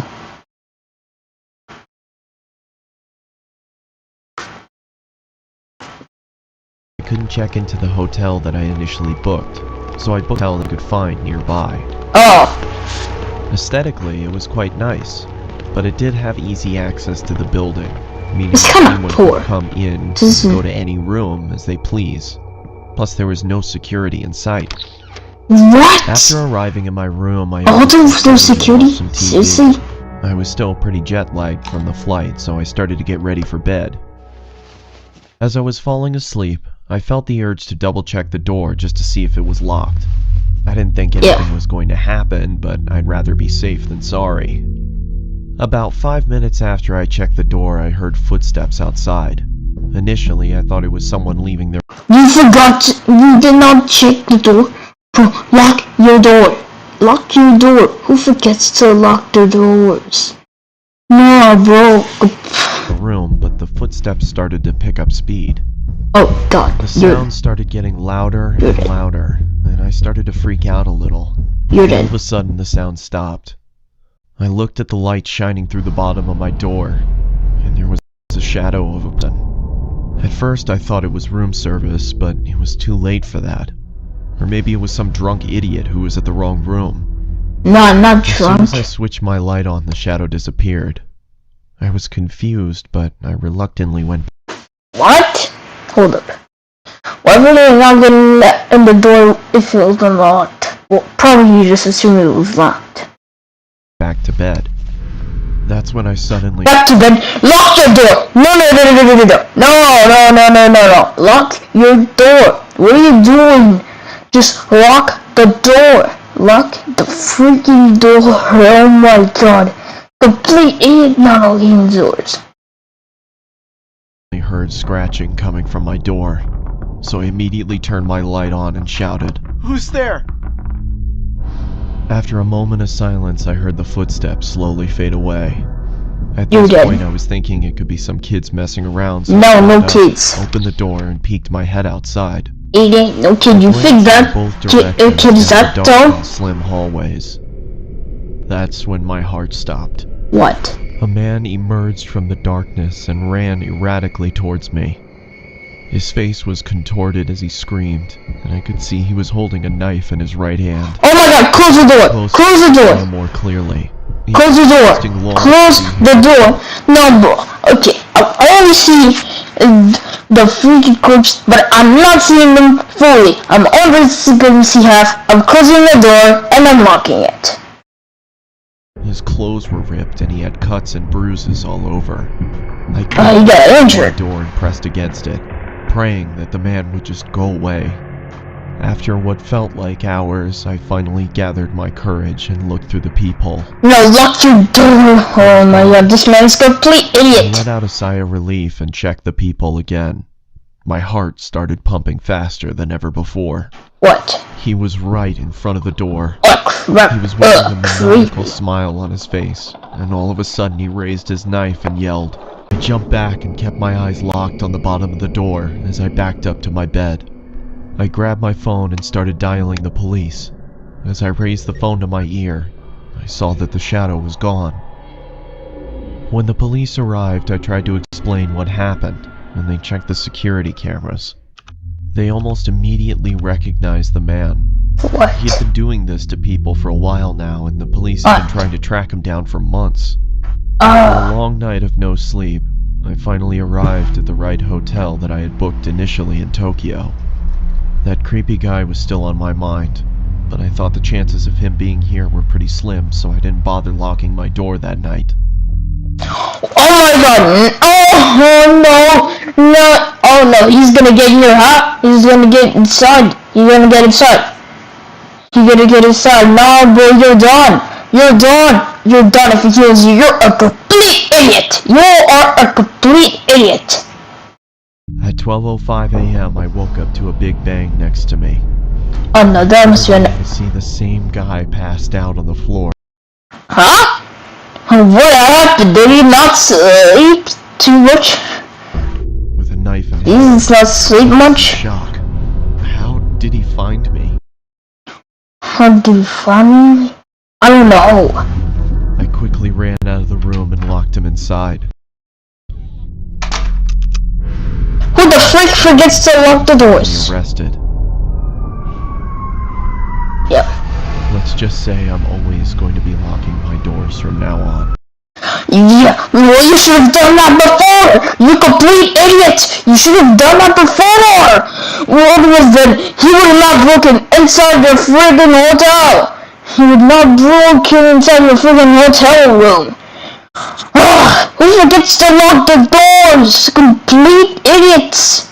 I couldn't check into the hotel that I initially booked, so I booked a hotel I could find nearby. Oh! Aesthetically, it was quite nice, but it did have easy access to the building, meaning It's kinda anyone poor. could come in This and is- go to any room as they please. Plus, there was no security in sight. What? After arriving in my room, I All opened those no the security? watched some TV. Seriously? I was still pretty jet-lagged from the flight, so I started to get ready for bed. As I was falling asleep, I felt the urge to double-check the door just to see if it was locked. I didn't think anything was going to happen, but I'd rather be safe than sorry. About 5 minutes after I checked the door, I heard footsteps outside. Initially, I thought it was someone leaving their... You forgot, you did not check the door. Bro, lock your door. Lock your door. Who forgets to lock their doors? No, bro. room, but the footsteps started to pick up speed. Oh god, The sound started getting louder You're and dead. louder, and I started to freak out a little. You're All dead. of a sudden, the sound stopped. I looked at the light shining through the bottom of my door, and there was a shadow of a person. At first, I thought it was room service, but it was too late for that. Or maybe it was some drunk idiot who was at the wrong room. No, I'm not As soon drunk. as I switched my light on, the shadow disappeared. I was confused, but I reluctantly went What? Hold up. Why were they not getting in the door if it was unlocked? Well, probably you just assumed it was locked. back to bed. That's when I suddenly... Back to bed. Lock your door. No. Lock your door. What are you doing? Just lock the door. Lock the freaking door. Oh my god. Complete idiot not locking doors. I heard scratching coming from my door, so I immediately turned my light on and shouted. Who's there? After a moment of silence, I heard the footsteps slowly fade away. At You're this dead. point, I was thinking it could be some kids messing around, so No, I no got up, kids. opened the door and peeked my head outside. It ain't no kid. You I think glanced in that both kid directions is down that the dark though? and slim hallways. That's when my heart stopped. What? A man emerged from the darkness and ran erratically towards me. His face was contorted as he screamed, and I could see he was holding a knife in his right hand. Oh my god, close the door! Close Close the to door! more clearly. He Close the was door! twisting long Close to the door! No, bro. Okay, I only see the freaky corpse, but I'm not seeing them fully. I'm only going to see half. I'm closing the door, and I'm locking it. His clothes were ripped and he had cuts and bruises all over. I He closed got my injured. door and pressed against it, praying that the man would just go away. After what felt like hours, I finally gathered my courage and looked through the peephole. No, lock your door! Oh my god, this man's a complete I idiot! let out a sigh of relief and checked the peephole again. My heart started pumping faster than ever before. What? He was right in front of the door. Oh crap! He was wearing a maniacal Creepy. smile on his face, and all of a sudden he raised his knife and yelled. I jumped back and kept my eyes locked on the bottom of the door as I backed up to my bed. I grabbed my phone and started dialing the police. As I raised the phone to my ear, I saw that the shadow was gone. When the police arrived, I tried to explain what happened, and they checked the security cameras. They almost immediately recognized the man. What? He had been doing this to people for a while now, and the police had been trying to track him down for months. After a long night of no sleep, I finally arrived at the right hotel that I had booked initially in Tokyo. That creepy guy was still on my mind, but I thought the chances of him being here were pretty slim, so I didn't bother locking my door that night. Oh my god! Oh no! Oh no! He's gonna get in your house. He's gonna get inside. He's gonna get inside. He's gonna get inside. No, bro, you're done. You're done. Your dad, if he hears you, you're a complete idiot! You are a complete idiot! At 12:05 a.m., I woke up to a big bang next to me. Oh no, that must be I could see the same guy passed out on the floor. Huh? What happened? Did he not sleep too much? With a knife in his He hand. does not sleep much? Shock. How did he find me? How did he find me? I don't know. I quickly ran out of the room and locked him inside. Who the frick forgets to lock the He doors? arrested. Yep. Let's just say I'm always going to be locking my doors from now on. Yeah, well, you should have done that before! You complete idiot! You should have done that before! Well, because then he would have not broken inside your friggin' hotel! He would not broken inside your friggin' hotel room! Ugh, who forgets to lock the doors? Complete idiots!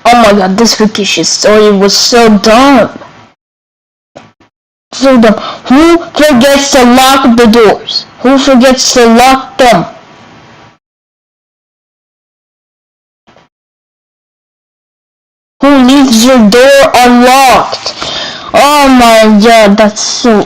Oh my god, this fictitious story was so dumb. So dumb. Who forgets to lock the doors? Who forgets to lock them? Who leaves your door unlocked? Oh my god, that's so